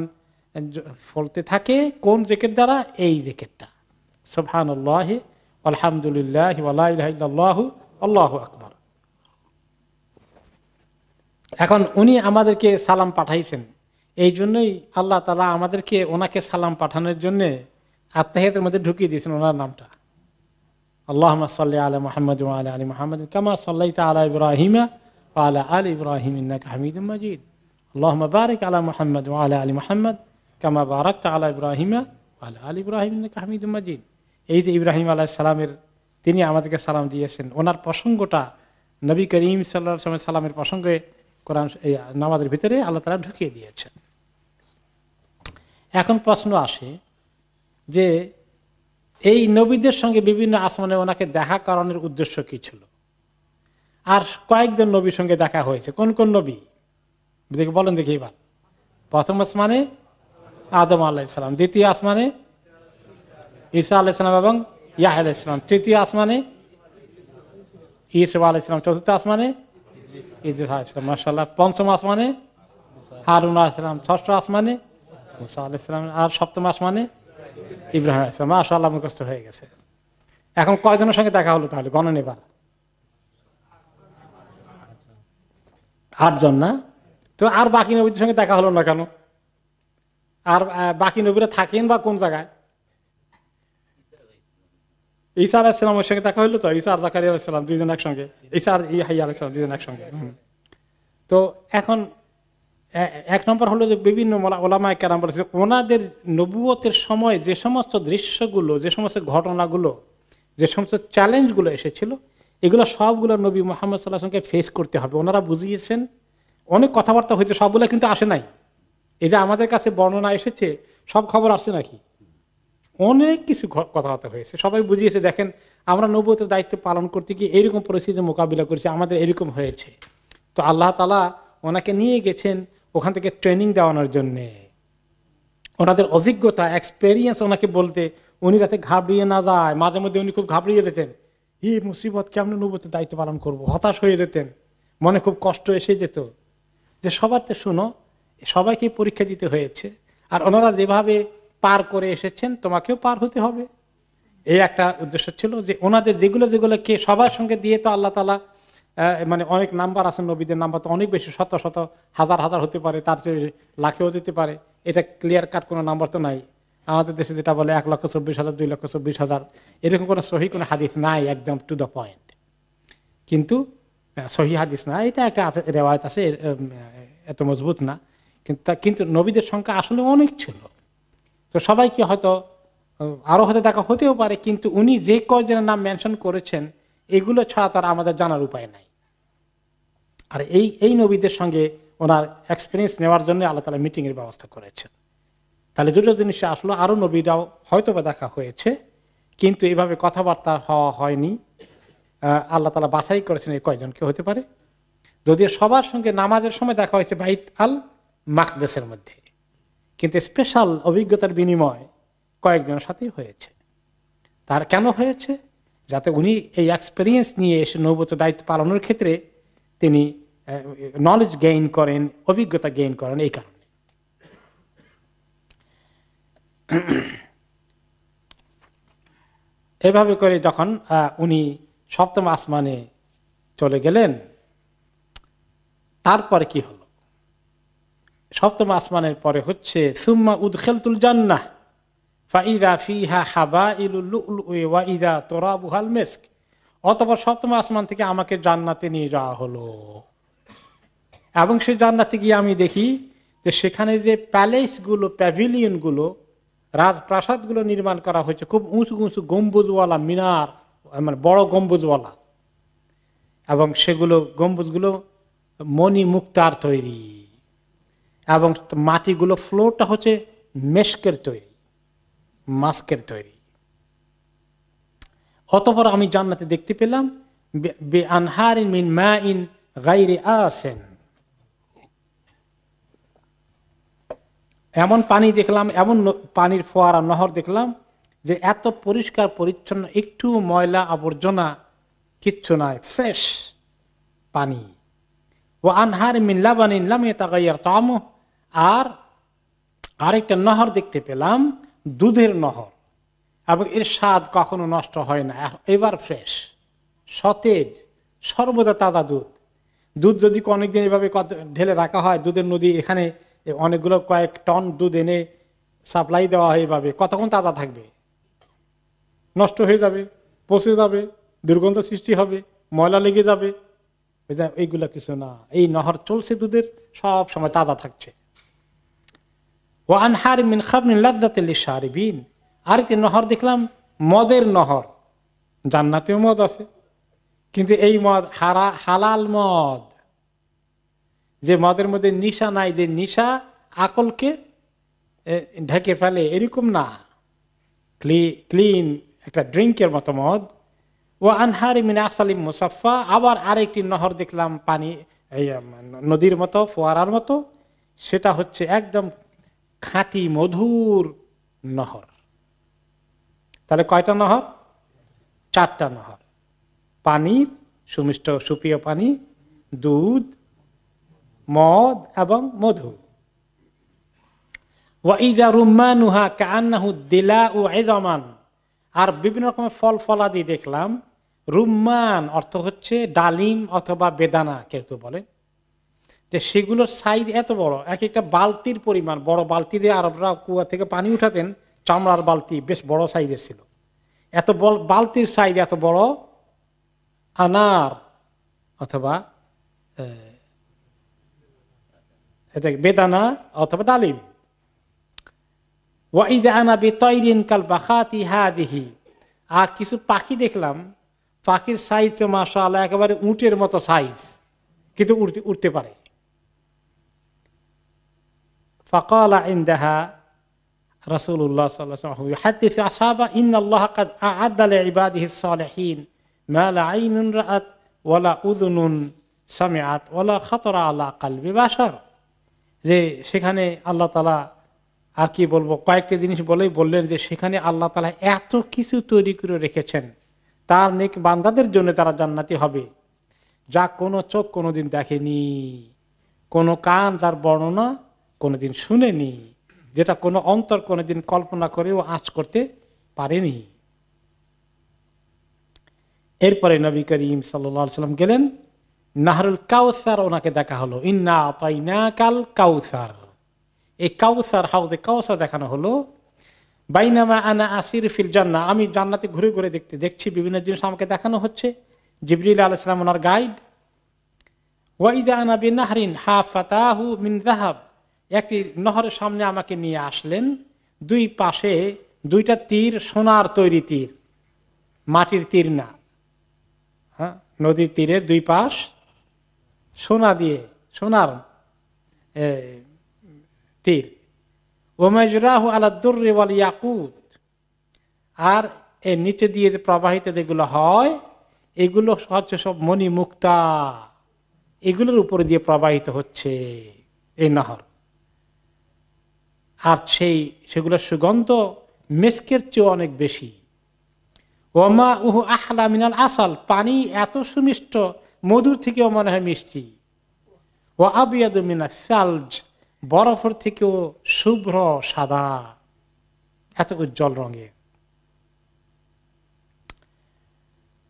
S1: ফলতে থাকে কোন জিকির দ্বারা? এই জিকিরটা, সুবহানাল্লাহি আলহামদুলিল্লাহি ওয়ালা ইলাহা ইল্লাল্লাহু আল্লাহু আকবার। এখন উনি আমাদেরকে সালাম পাঠাইছেন, এই জন্যই আল্লাহ তাআলা আমাদেরকে ওনাকে সালাম পাঠানোর জন্য আত্তাহিয়াতের মধ্যে ঢুকিয়ে দিয়েছেন ওনার নামটা। আল্লাহুম্মা সাল্লি আলা মুহাম্মাদ ওয়া আলা আলি মুহাম্মাদ কামা সাল্লাইতা আলা ইব্রাহিমা ওয়া আলা আলি ইব্রাহিম ইন্নাকা হামিদুম মাজিদ। আল্লাহুম্মা বারিক আলা মুহাম্মাদ ওয়া আলা আলি মুহাম্মাদ কামা বারাকতা আলা ইব্রাহিমা ওয়া আলা আলি ইব্রাহিম ইন্নাকা হামিদুম মাজিদ। এই যে ইব্রাহিম আলাইহিস সালামের, তিনি আমাদেরকে সালাম দিয়েছেন, ওনার প্রসঙ্গটা নবী করিম সাল্লাল্লাহু আলাইহি ওয়াসাল্লামের সালামের প্রসঙ্গে কোরআন এই নামাজের ভিতরে আল্লাহ তাআলা ঢুকিয়ে দিয়েছেন। এখন প্রশ্ন আসে যে এই নবীদের সঙ্গে বিভিন্ন আসমানে ওনাকে দেখা করানোর উদ্দেশ্য কি ছিল? আর কয়েকজন নবীর সঙ্গে দেখা হয়েছে, কোন কোন নবী দেখে বলেন দেখি এবার। প্রথম আসমানে আদম আলাইহিস সালাম, দ্বিতীয় আসমানে ঈসা আলাইহিস সালাম এবং ইয়াহয়া আলাইহিস সালাম, তৃতীয় আসমানে ঈসা আলাইহিস সালাম, চতুর্থ আসমানে ইদ্রিস আলাইহিস সালাম, মাশাআল্লাহ, পঞ্চম আসমানে হারুন আলাইহিস সালাম, ষষ্ঠ আসমানে মুসা আলাইহিস সালাম, আর সপ্তম আসমানে ইব্রাহিম আলাইহিস সালাম। মাশাআল্লাহ, মুখস্থ হয়ে গেছে। এখন কয়জনের সঙ্গে দেখা হলো তাহলে গণন এবার? 8 জন না? তো আর বাকি নবীদের সঙ্গে দেখা হলো না কেন? আর বাকি নবীরা থাকেন বা কোন জায়গায়? ঈসা আলাইহিস সালামের সঙ্গে দেখা হলো তো, ঈসা আর জাকারিয়া আলাইহিস সালাম দুইজন একসঙ্গে, ঈসা আর ইয়াহইয়া আলাইহিস সালাম দুইজন একসঙ্গে। তো এখন এক নম্বর হলো যে বিভিন্ন ওলামায়ে কেরাম বলেছে ওনাদের নবুয়তের সময় যে সমস্ত দৃশ্যগুলো, যে সমস্ত ঘটনাগুলো, যে সমস্ত চ্যালেঞ্জগুলো এসেছিল, এগুলো সবগুলো নবী মুহাম্মদ সাল্লাল্লাহু আলাইহি ওয়াসাল্লামকে ফেস করতে হবে। ওনারা বুঝিয়েছেন, অনেক কথাবার্তা হয়েছে, সবগুলো কিন্তু আসে নাই। এই যে আমাদের কাছে বর্ণনা এসেছে, সব খবর আসছে নাকি? অনেক কিছু কথাবার্তা হয়েছে, সবাই বুঝিয়েছে দেখেন আমরা নবুয়তের দায়িত্ব পালন করতে গিয়ে এরকম পরিস্থিতির মোকাবিলা করেছি, আমাদের এরকম হয়েছে। তো আল্লাহ তাআলা ওনাকে নিয়ে গেছেন ওখান থেকে ট্রেনিং দেওয়ানোর জন্যে, ওনাদের অভিজ্ঞতা এক্সপেরিয়েন্স ওনাকে বলতে, উনি যাতে ঘাবড়িয়ে না যায়। মাঝে মধ্যে উনি খুব ঘাবড়িয়ে যেতেন, মুসিবত কেমন নবুয়তের দায়িত্ব পালন করব, হতাশ হয়ে যেতেন, মনে খুব কষ্ট এসে যেত যে সবার তো শুনো সবাইকে পরীক্ষা দিতে হয়েছে, আর ওনারা যেভাবে পার করে এসেছেন তোমাকেও পার হতে হবে। এই একটা উদ্দেশ্য ছিল যে ওনাদের যেগুলোকে সবার সঙ্গে দিয়ে তো আল্লাহ তাআলা মানে অনেক নাম্বার আছে, নবীদের নাম্বার তো অনেক বেশি, শত শত হাজার হাজার হতে পারে, তার চেয়ে লাখেও দিতে পারে, এটা ক্লিয়ার কাট কোনো নাম্বার তো নাই। আমাদের দেশে যেটা বলে 1,24,000, 2,24,000, এরকম কোনো সহি কোনো হাদিস নাই একদম টু দ্য পয়েন্ট। কিন্তু সহি হাদিস না, এটা একটা রেওয়ায়ত আছে, এত মজবুত না, কিন্তু নবীদের সংখ্যা আসলে অনেক ছিল। তো সবাইকে হয়তো আরো হয়তো দেখা হতেও পারে, কিন্তু উনি যে কয়জনের নাম মেনশন করেছেন এগুলো ছাড়া তার আমাদের জানার উপায় নাই। আর এই নবীদের সঙ্গে ওনার এক্সপিরিয়েন্স নেওয়ার জন্য আল্লাহ তাআলা মিটিং এর ব্যবস্থা করেছেন। তাহলে দুটো জিনিস আসলো, আরো নবীরাও হয়তো বা দেখা হয়েছে, কিন্তু এভাবে কথাবার্তা হওয়া হয়নি। আল্লাহ তাআলা বাছাই করেছেন এই কয়জনকে হতে পারে। যদিও সবার সঙ্গে নামাজের সময় দেখা হয়েছে বাইত আল মাকদেসের মধ্যে, কিন্তু স্পেশাল অভিজ্ঞতার বিনিময় কয়েকজনের সাথেই হয়েছে। তার কেন হয়েছে? যাতে উনি এই এক্সপেরিয়েন্স নিয়ে এসে নবুয়তের দায়িত্ব পালনের ক্ষেত্রে তিনি নলেজ গেইন করেন, অভিজ্ঞতা গেইন করেন। এই কারণে এভাবে করে যখন উনি সপ্তম আসমানে চলে গেলেন, তারপরে কি হলো? সপ্তম আসমানের পরে হচ্ছে সুম্মা উদখিলতুল জান্নাহ ফাইদা ফিহা হাবাইলুল লুলুই ওয়া ইদা তুরাবুহাল মিস্ক। অতঃপর সপ্তম আসমান থেকে আমাকে জান্নাতে নিয়ে যাওয়া হলো, এবং সেই জান্নাতে গিয়ে আমি দেখি যে সেখানে যে প্যালেসগুলো, প্যাভিলিয়নগুলো, রাজপ্রাসাদগুলো নির্মাণ করা হয়েছে খুব উঁচু উঁচু গম্বুজওয়ালা মিনার, মানে বড় গম্বুজওয়ালা, এবং সেগুলো গম্বুজগুলো মণি মুক্তার তৈরি, এবং মাটিগুলো ফ্লোরটা হচ্ছে মেশকের তৈরি, মাস্কের তৈরি। অতঃপর আমি জান্নাতে দেখতে পেলাম বিআনহারিন মিন মাইন গায়রি আসিন, এমন পানি দেখলাম, এমন পানির ফোয়ারা, নহর দেখলাম যে এত পরিষ্কার পরিচ্ছন্ন, একটু ময়লা আবর্জনা কিচ্ছু নাই, ফ্রেশ পানি। ওয়া আনহারিন মিন লাবানিন লাম ইয়াতাগায়্যার তা'আমুহু, আর আরেকটা নহর দেখতে পেলাম, দুধের নহর, এবং এর স্বাদ কখনো নষ্ট হয় না, এবার ফ্রেশ, সতেজ, সর্বদা তাজা দুধ। দুধ যদি অনেকদিন এভাবে ঢেলে রাখা হয়, দুধের নদী, এখানে অনেকগুলো কয়েক টন দুধ এনে সাপ্লাই দেওয়া হয়, এভাবে কতক্ষণ তাজা থাকবে? নষ্ট হয়ে যাবে, পচে যাবে, দুর্গন্ধ সৃষ্টি হবে, ময়লা লেগে যাবে। এইগুলা কিছু না, এই নহর চলছে দুধের, সব সময় তাজা থাকছে। ওয়া আনহার মিন খামরিন লাযযাতিল লিশারিবিন, আরেকটি নহর দেখলাম মদের নহর। জান্নাতেও মদ আছে, কিন্তু এই মদ হালাল মদ, যে মদের মধ্যে নিশা নাই, যে নিশা আকলকে ঢেকে ফেলে, এরকম না, ক্লিন একটা ড্রিঙ্কের মতো মদ। ও আনহারি মিন আসালিম মুসাফা, আবার আরেকটি নহর দেখলাম পানি, নদীর মতো, ফোয়ারার মতো, সেটা হচ্ছে একদম খাঁটি মধুর নহর। তাহলে কয়টা নহর? 4টা নহর, পানির সুমিষ্ট সুপ্রিয় পানি, দুধ, মদ এবং মধু। ওয়াইদা রুম্মানুহা কাআন্নাহু দিলাউ ইযমান, আর বিভিন্ন রকমের ফল ফলাদি দেখলাম। রুম্মান অর্থ হচ্ছে ডালিম অথবা বেদানা, কেউ কেউ বলে, যে সেগুলোর সাইজ এত বড়, এক একটা বালতির পরিমাণ, বড় বালতিতে আরবরা কুয়া থেকে পানি উঠাতেন, চামড়ার বালতি, বেশ বড় সাইজের ছিল, এত বালতির সাইজ এত বড় আনার অথবা বেদানা অথবা ডালিম। ওয়াইদা আনা বিতাইরিন কাল বাখাতি হাদিহি, আর কিছু পাখি দেখলাম, পাখির সাইজ তো মাশাআল্লাহ একেবারে উটের মতো সাইজ, কিন্তু উঠতে পারে। ফাকালা ইনদাহা রাসূলুল্লাহ সাল্লাল্লাহু আলাইহি ওয়াসাল্লাম ইউহাদ্দিসু আসহাবা ইন্নাল্লাহ ক্বাদ আ'আদ্দা লিইবাদিহিস সালিহিন মা লা আইনুন রাআত ওয়া লা উযুনুন সামিআত ওয়া লা খাতারা আলা কলবি বাশার, যে সেখানে আল্লাহ তাআলা আর কি বলবো, কয়েকটা জিনিস বললেন যে সেখানে আল্লাহ তাআলা এত কিছু তৈরি করে রেখেছেন তার নেক বান্দাদের জন্য, তারা জান্নাতি হবে, যা কোনো চোখ কোনোদিন দেখেনি, কোনো কান তার বর্ণনা কোনোদিন শুনেনি, যেটা কোনো অন্তর কোনোদিন কল্পনা করেও আঁচ করতে পারেনি। এরপরে নবী করিম সাল্লাল্লাহু আলাইহি ওয়াসাল্লাম গেলেন, নাহরুল কাউসার ওনাকে দেখা হলো, ইন্না আতাইনাকাল কাউসার, এই কাউসার হাউজে কাউসার দেখানো হলো। বাইনামা আনা আসির ফিল জান্নাহ, আমি জান্নাতে ঘুরে ঘুরে দেখছি বিভিন্ন জিনিস আমাকে দেখানো হচ্ছে, জিবরিল আলাইহিস সালাম ওনার গাইড। ওয়া ইযা আনা বিনাহরিন হাফাতাহু মিন যাহাব, একটি নহরের সামনে আমাকে নিয়ে আসলেন, দুই পাশে দুইটা তীর, সোনার তৈরি তীর, মাটির তীর না, হ্যাঁ, নদীর তীরের দুই পাশ সোনা দিয়ে, সোনার তীর। ওমাজরাহু আলা দুররি ওয়াল ইয়াকুত, আর এর নিচে দিয়ে যে প্রবাহিত যেগুলো হয় এগুলো হচ্ছে সব মণি মুক্তা, এগুলোর উপরে দিয়ে প্রবাহিত হচ্ছে এই নহর। আর সেগুলোর সুগন্ধ মিস্কের চেয়ে অনেক বেশি। ওমা উহু আহলা মিনাল আসাল, পানি এত সুমিষ্ট, মধুর থেকেও মনে হয় মিষ্টি। ও আবিয়াদু মিনাস সালজ, বরফের থেকেও শুভ্র সাদা, এত উজ্জ্বল রঙের।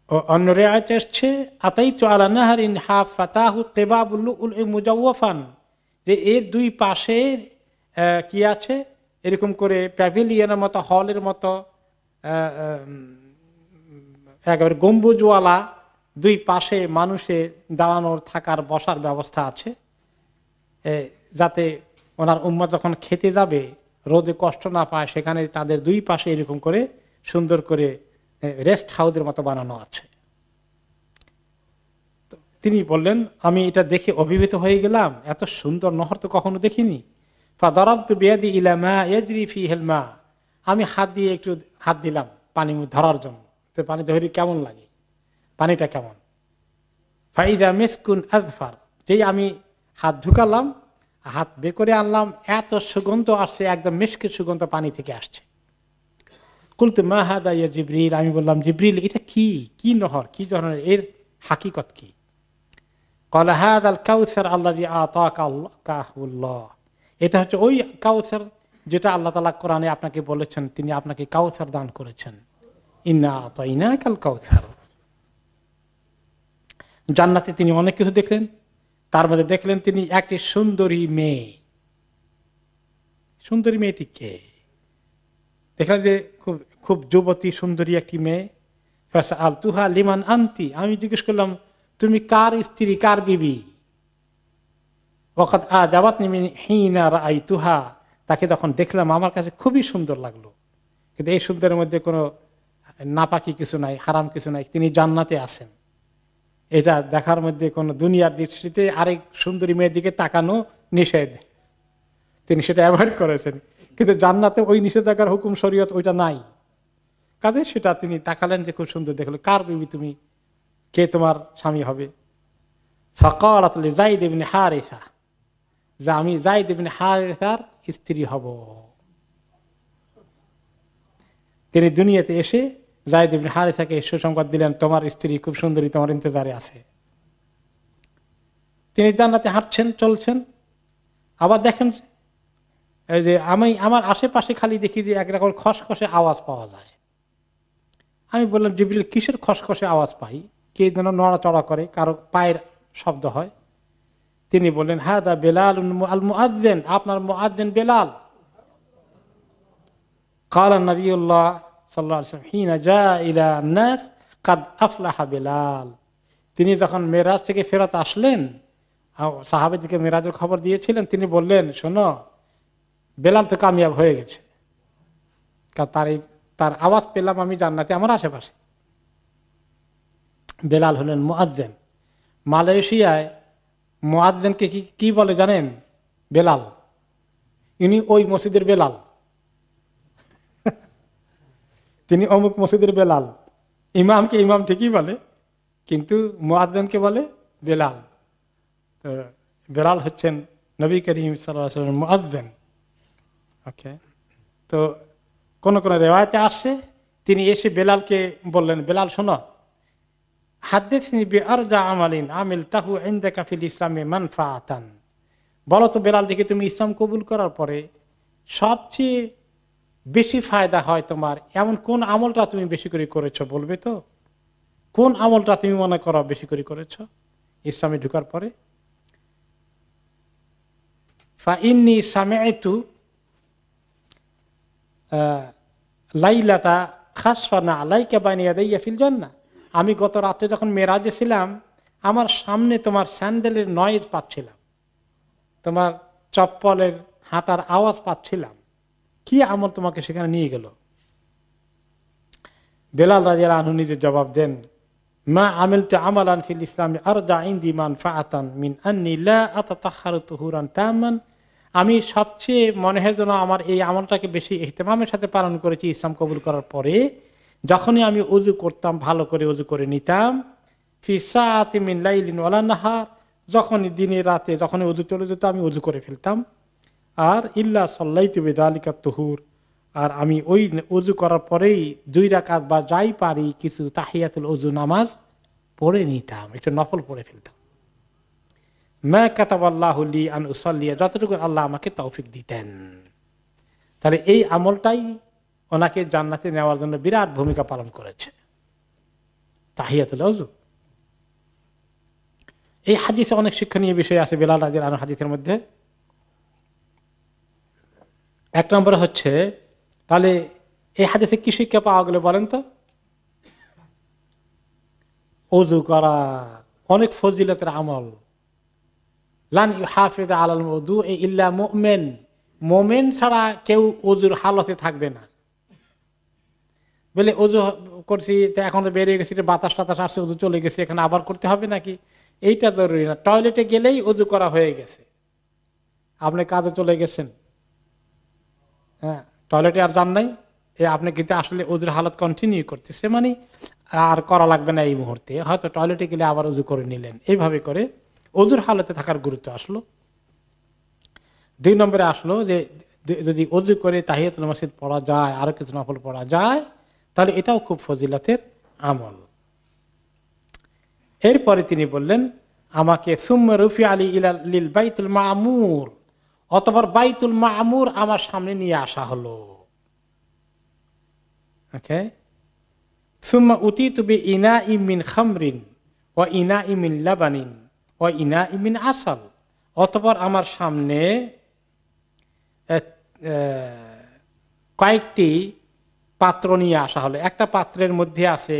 S1: ও অন্য রিওয়ায়াতে এসেছে আতাইতু আলা নাহরিন হাফাতাহু কিবাবুল লুউল মুজাওয়াফান, যে এর দুই পাশে কি আছে, এরকম করে প্যাভিলিয়নের মতো, হলের মতো একেবারে গম্বুজওয়ালা দুই পাশে মানুষে দাঁড়ানোর, থাকার, বসার ব্যবস্থা আছে, যাতে ওনার উম্মত যখন খেতে যাবে রোদে কষ্ট না পায়, সেখানে তাদের দুই পাশে এরকম করে সুন্দর করে রেস্ট হাউসের মতো বানানো আছে। তিনি বললেন, আমি এটা দেখে অভিভূত হয়ে গেলাম, এত সুন্দর নহর তো কখনো দেখিনি। ফাদারাবতু বিয়াদি ইলা মা ইয়াজরি ফিহিল মা, আমি হাত দিয়ে একটু হাত দিলাম পানি ধরার জন্য, তো পানি ধরে কেমন লাগে, পানিটা কেমন। ফাইদা মিসকুন আযফার, যেই আমি হাত ঢুকালাম, হাত বের করে আনলাম, এত সুগন্ধ আসছে, একদম মিষ্কের সুগন্ধ পানি থেকে আসছে। কুলতু মা হাদা ইয়া জিবরিল, আমি বললাম জিবরিল এটা কি নহর, কি ধরনের, এর হাকিকত কি? ক্বালা হাদাল কাউসার আল্লাযী আতাকাহুল্লাহ, এটা হচ্ছে ওই কাউসার যেটা আল্লাহ তাআলা কোরআনে আপনাকে বলেছেন, তিনি আপনাকে কাউসার দান করেছেন। ইন্না আতাইনাকাল কাউসার। জান্নাতে তিনি অনেক কিছু দেখলেন, তার মধ্যে দেখলেন তিনি একটি সুন্দরী মেয়ে। সুন্দরী মেয়েটি কে? দেখলেন যে খুব যুবতী সুন্দরী একটি মেয়ে। ফাসআলতুহা লিমান আনতি, আমি জিজ্ঞেস করলাম তুমি কার স্ত্রী, কার বিবি? ওয়াকাদ আজাবাতনি মিন হিনা রাআইতুহা, তাকে যখন দেখলাম আমার কাছে খুবই সুন্দর লাগলো, কিন্তু এই সুন্দরের মধ্যে কোনো নাপাকি কিছু নাই, হারাম কিছু নাই, তিনি জান্নাতে আছেন। এটা দেখার মধ্যে কোনো দুনিয়ার দৃষ্টিতে আরেক সুন্দরী মেয়ের দিকে তাকানো নিষেধ, তিনি সেটা অ্যাভয়েড করেছেন। কিন্তু জান্নাতে ওই নিষেধাজ্ঞার হুকুম শরীয়ত ওইটা নাই, কাজে সেটা তিনি তাকালেন যে খুব সুন্দর, দেখলো কার বিবি তুমি, কে তোমার স্বামী হবে? ফাকালাত লিযায়েদ ইবনে হারিসা, যে আমি যায়েদ ইবনে হারিসার স্ত্রী হব। তিনি দুনিয়াতে এসে যায়েদ ইবনে হারিসাকে সুসংবাদ দিলেন, তোমার স্ত্রী খুব সুন্দরী, তোমার ইন্তজারে আছে। তিনি জান্নাতে হাঁটছেন, চলছেন, আবার দেখেন যে আমার আশেপাশে খালি দেখি যে একরকম খসখসে আওয়াজ পাওয়া যায়। আমি বললাম জিবরিল কিসের খসখসে আওয়াজ পাই, কে যেন নড়াচড়া করে, কারো পায়ের শব্দ হয়। তিনি বললেন হাদা বেলাল আল মুআজ্জিন, আপনার মুআজ্জিন বেলাল। ক্বালা নবিয়ুল্লাহ সাল্লাল্লাহু আলাইহি ওয়াসাল্লাম হিনা জা ইলা নাস কাদ আফলাহা বেলাল, তিনি যখন মেরাজ থেকে ফেরত আসলেন, সাহাবাদেরকে মেরাজের খবর দিয়েছিলেন, তিনি বললেন শোনো বেলাল তো কামিয়াব হয়ে গেছে, কারণ তার আওয়াজ পেলাম আমি জান্নাতে আমার আশেপাশে। বেলাল হলেন মুআজ্জিন। মালয়েশিয়ায় মুআজ্জিনকে কি বলে জানেন? বেলাল। ইনি ওই মসজিদের বেলাল। তিনি অমুক মসজিদের বেলাল। ইমামকে ইমাম ঠিকই বলে, কিন্তু মুয়াজ্জিনকে বলে বেলাল। তো বেলাল হচ্ছেন নবী করিম সাল্লাল্লাহু আলাইহি ওয়াসাল্লামের মুয়াজ্জিন। ওকে, তো কোন কোন রিওয়ায়াতে আসছে তিনি এসে বেলালকে বললেন, বেলাল শোনো, হাদ্দিসনি বিআরজা আমালিন আমিলতাহু ইনদাকা ফিল ইসলামি মানফাআতান। বলো তো বেলাল, দেখি তুমি ইসলাম কবুল করার পরে সবচেয়ে বেশি ফায়দা হয় তোমার এমন কোন আমলটা তুমি বেশি করে করেছো, বলবে তো? কোন আমলটা তুমি মনে করো বেশি করে করেছো ইসলামে ঢোকার পরে? ফাইন্নী সামিআতু লাইলাতা খাসফানা আলাইকা বাইনা ইয়াদাইয়া ফিল জান্নাহ। আমি গত রাতে যখন মেরাজে ছিলাম, আমার সামনে তোমার স্যান্ডেলের নয়েজ পাচ্ছিলাম, তোমার চপ্পলের হাঁটার আওয়াজ পাচ্ছিলাম। কি আমল তোমাকে সেখানে নিয়ে গেল? বেলাল রাদিয়াল্লাহু আনহু নিজে জবাব দেন, মা আমিলতু আমালান ফিল ইসলামি আরজা ইনদি মানফাআতান মিন আন্নী লা আতাতাহহারু তুহুরান তামান। আমি সবচেয়ে মনে হয় যেন আমার এই আমলটাকে বেশি ইহতিমামের সাথে পালন করেছি ইসলাম কবুল করার পরে, যখনই আমি ওযু করতাম ভালো করে ওযু করে নিতাম, ফি সাআতি মিন লাইলিন ওয়ালা নাহার, যখনই দিনে রাতে যখনই ওযু চলে যেত আমি ওযু করে ফেলতাম। আর ইল্লা সাল্লাইতু বিযালিকা তুহুর, আর আমি ওই ওযু করার পরেই 2 রাকাত বা যাই পারি কিছু তাহিয়াতুল ওযু নামাজ পড়ে নিতাম, একটু নফল পড়ে ফেলতাম। মা কাতাবাল্লাহু লি আন উসাল্লিয়া, যতটুকু আল্লাহ আমাকে তৌফিক দিতেন। তাহলে এই আমলটাই ওনাকে জান্নাতে নেওয়ার জন্য বিরাট ভূমিকা পালন করেছে, তাহিয়াতুল ওযু। এই হাদিসে অনেক শিক্ষণীয় বিষয় আছে বেলাল রাদিয়াল্লাহু আনহু হাদিসের মধ্যে। এক নম্বরে হচ্ছে, তাহলে এই হাদিসে কি শিক্ষা পাওয়া গেল বলেন তো? ওযু করা অনেক ফজিলতের আমল। লান ইউহাফিজ আলাল ওযু ইল্লা মুমিন, মুমিন ছাড়া কেউ ওযুর হালতে থাকবে না। বলে ওযু করছি তো এখন তো বেরিয়ে গেছি, বাতাস টাতাস আসছে, ওযু চলে গেছে, এখন আবার করতে হবে নাকি? এইটা জরুরি না। টয়লেটে গেলেই ওযু করা হয়ে গেছে, আপনি কাজে চলে গেছেন, হ্যাঁ, টয়লেটে আর যান নাই, আপনি কিন্তু আসলে ওযুর হালত কন্টিনিউ করতেছে, মানে আর করা লাগবে না এই মুহূর্তে, হয়তো টয়লেটে গেলে আবার ওযু করে নিলেন। এইভাবে করে ওযুর হালতে থাকার গুরুত্ব আসলো। 2 নম্বরে আসলো যে যদি ওযু করে তাহিয়াতুল মসজিদ পড়া যায়, আরো কিছু নফল পড়া যায়, তাহলে এটাও খুব ফজিলতের আমল। এরপরে তিনি বললেন, আমাকে সুম্মা রুফি আলী লিল বাইতুল মামুর, অতঃপর বাইতুল মামুর আমার সামনে নিয়ে আসা হলো। ওকে, সুম্মা উতিতু বিইনাইম মিন খামরিন ওয়া ইনাইম মিন লাবানিন ওয়া ইনাইম মিন আসাল, অতঃপর আমার সামনে কয়েকটি পাত্র নিয়ে আসা হলো। একটা পাত্রের মধ্যে আছে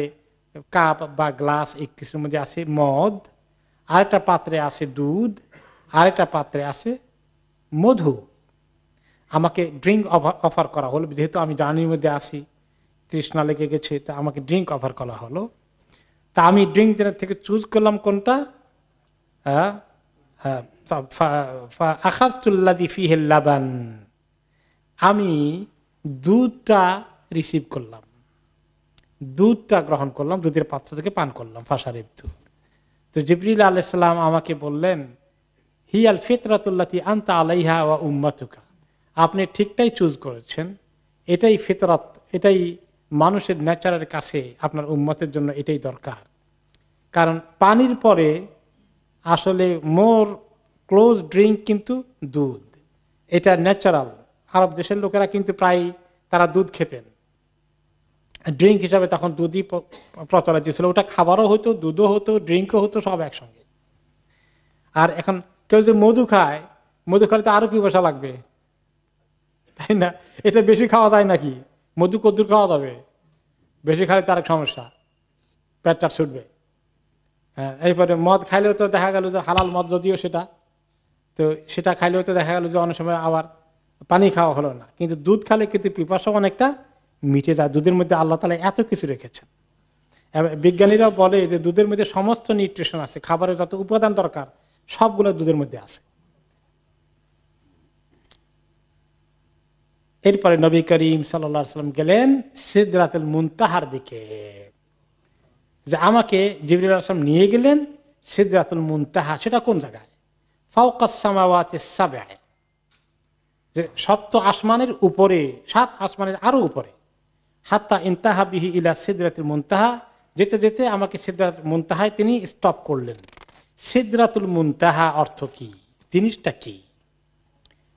S1: কাপ বা গ্লাস, এক কিছুর মধ্যে আছে মদ, আরেকটা পাত্রে আছে দুধ, আরেকটা পাত্রে আছে মধু। আমাকে ড্রিঙ্ক অফার করা হলো, যেহেতু আমি জার্নির মধ্যে আসি, তৃষ্ণা লেগে গেছে, তা আমাকে ড্রিঙ্ক অফার করা হলো। তা আমি ড্রিঙ্ক থেকে চুজ করলাম কোনটা? আখাযতুল্লাযী ফীহি লাবান, আমি দুধটা রিসিভ করলাম, দুধটা গ্রহণ করলাম, দুধের পাত্র থেকে পান করলাম। ফাশারিবতু, তো জিবরিল আলাইহিস সালাম আমাকে বললেন, হিয়াল ফিতরাতুল্লাতী আনতা আলাইহা ওয়া উম্মাতুকা, আপনি ঠিকটাই চুজ করেছেন, এটাই ফিতরাত, এটাই মানুষের ন্যাচারের কাছে, আপনার উম্মতের জন্য এটাই দরকার। কারণ পানির পরে আসলে মোর ক্লোজ ড্রিঙ্ক কিন্তু দুধ, এটা ন্যাচারাল। আরব দেশের লোকেরা কিন্তু প্রায় তারা দুধ খেতেন ড্রিঙ্ক হিসাবে, তখন দুধই প্রচলিত ছিল। ওটা খাবারও হতো, দুধও হতো, ড্রিঙ্কও হতো, সব একসঙ্গে। আর এখন কেউ যদি মধু খায়, মধু খালে তো আরো পিপাসা লাগবে, তাই না? এটা বেশি খাওয়া যায় নাকি? মধু কদ্দুর খাওয়া যাবে, বেশি খালে তার এক সমস্যা, পেটটা ছুটবে। হ্যাঁ, এরপরে মদ খাইলেও তো দেখা গেল যে হালাল মদ যদিও সেটা, তো সেটা খাইলেও তো দেখা গেল যে অনেক সময় আবার পানি খাওয়া হলো না। কিন্তু দুধ খালে কিন্তু পিপাসা অনেকটা মিটে যায়। দুধের মধ্যে আল্লাহ তাআলা এত কিছু রেখেছেন। বিজ্ঞানীরাও বলে যে দুধের মধ্যে সমস্ত নিউট্রিশন আছে, খাবারের যত উপাদান দরকার সবগুলো দুধের মধ্যে আছে। এরপরে নবী করিম সাল্লাল্লাহু আলাইহি ওয়াসাল্লাম গেলেন সিদরাতুল মুনতাহার দিকে, যে আমাকে জিবরিল আলাইহিস সালাম নিয়ে গেলেন সিদরাতুল মুনতাহা। সেটা কোন জায়গায়? ফাওকাস সামাওয়াতিস সাবআ, যে সপ্ত আসমানের উপরে, 7 আসমানের আরো উপরে। হাত্তা ইনতাহা বিহি ইলা সিদরাতুল মুনতাহা, যেতে যেতে আমাকে সিদরাতুল মুনতাহায় তিনি স্টপ করলেন। সিদরাতুল মুনতাহা অর্থ কি, জিনিসটা কি?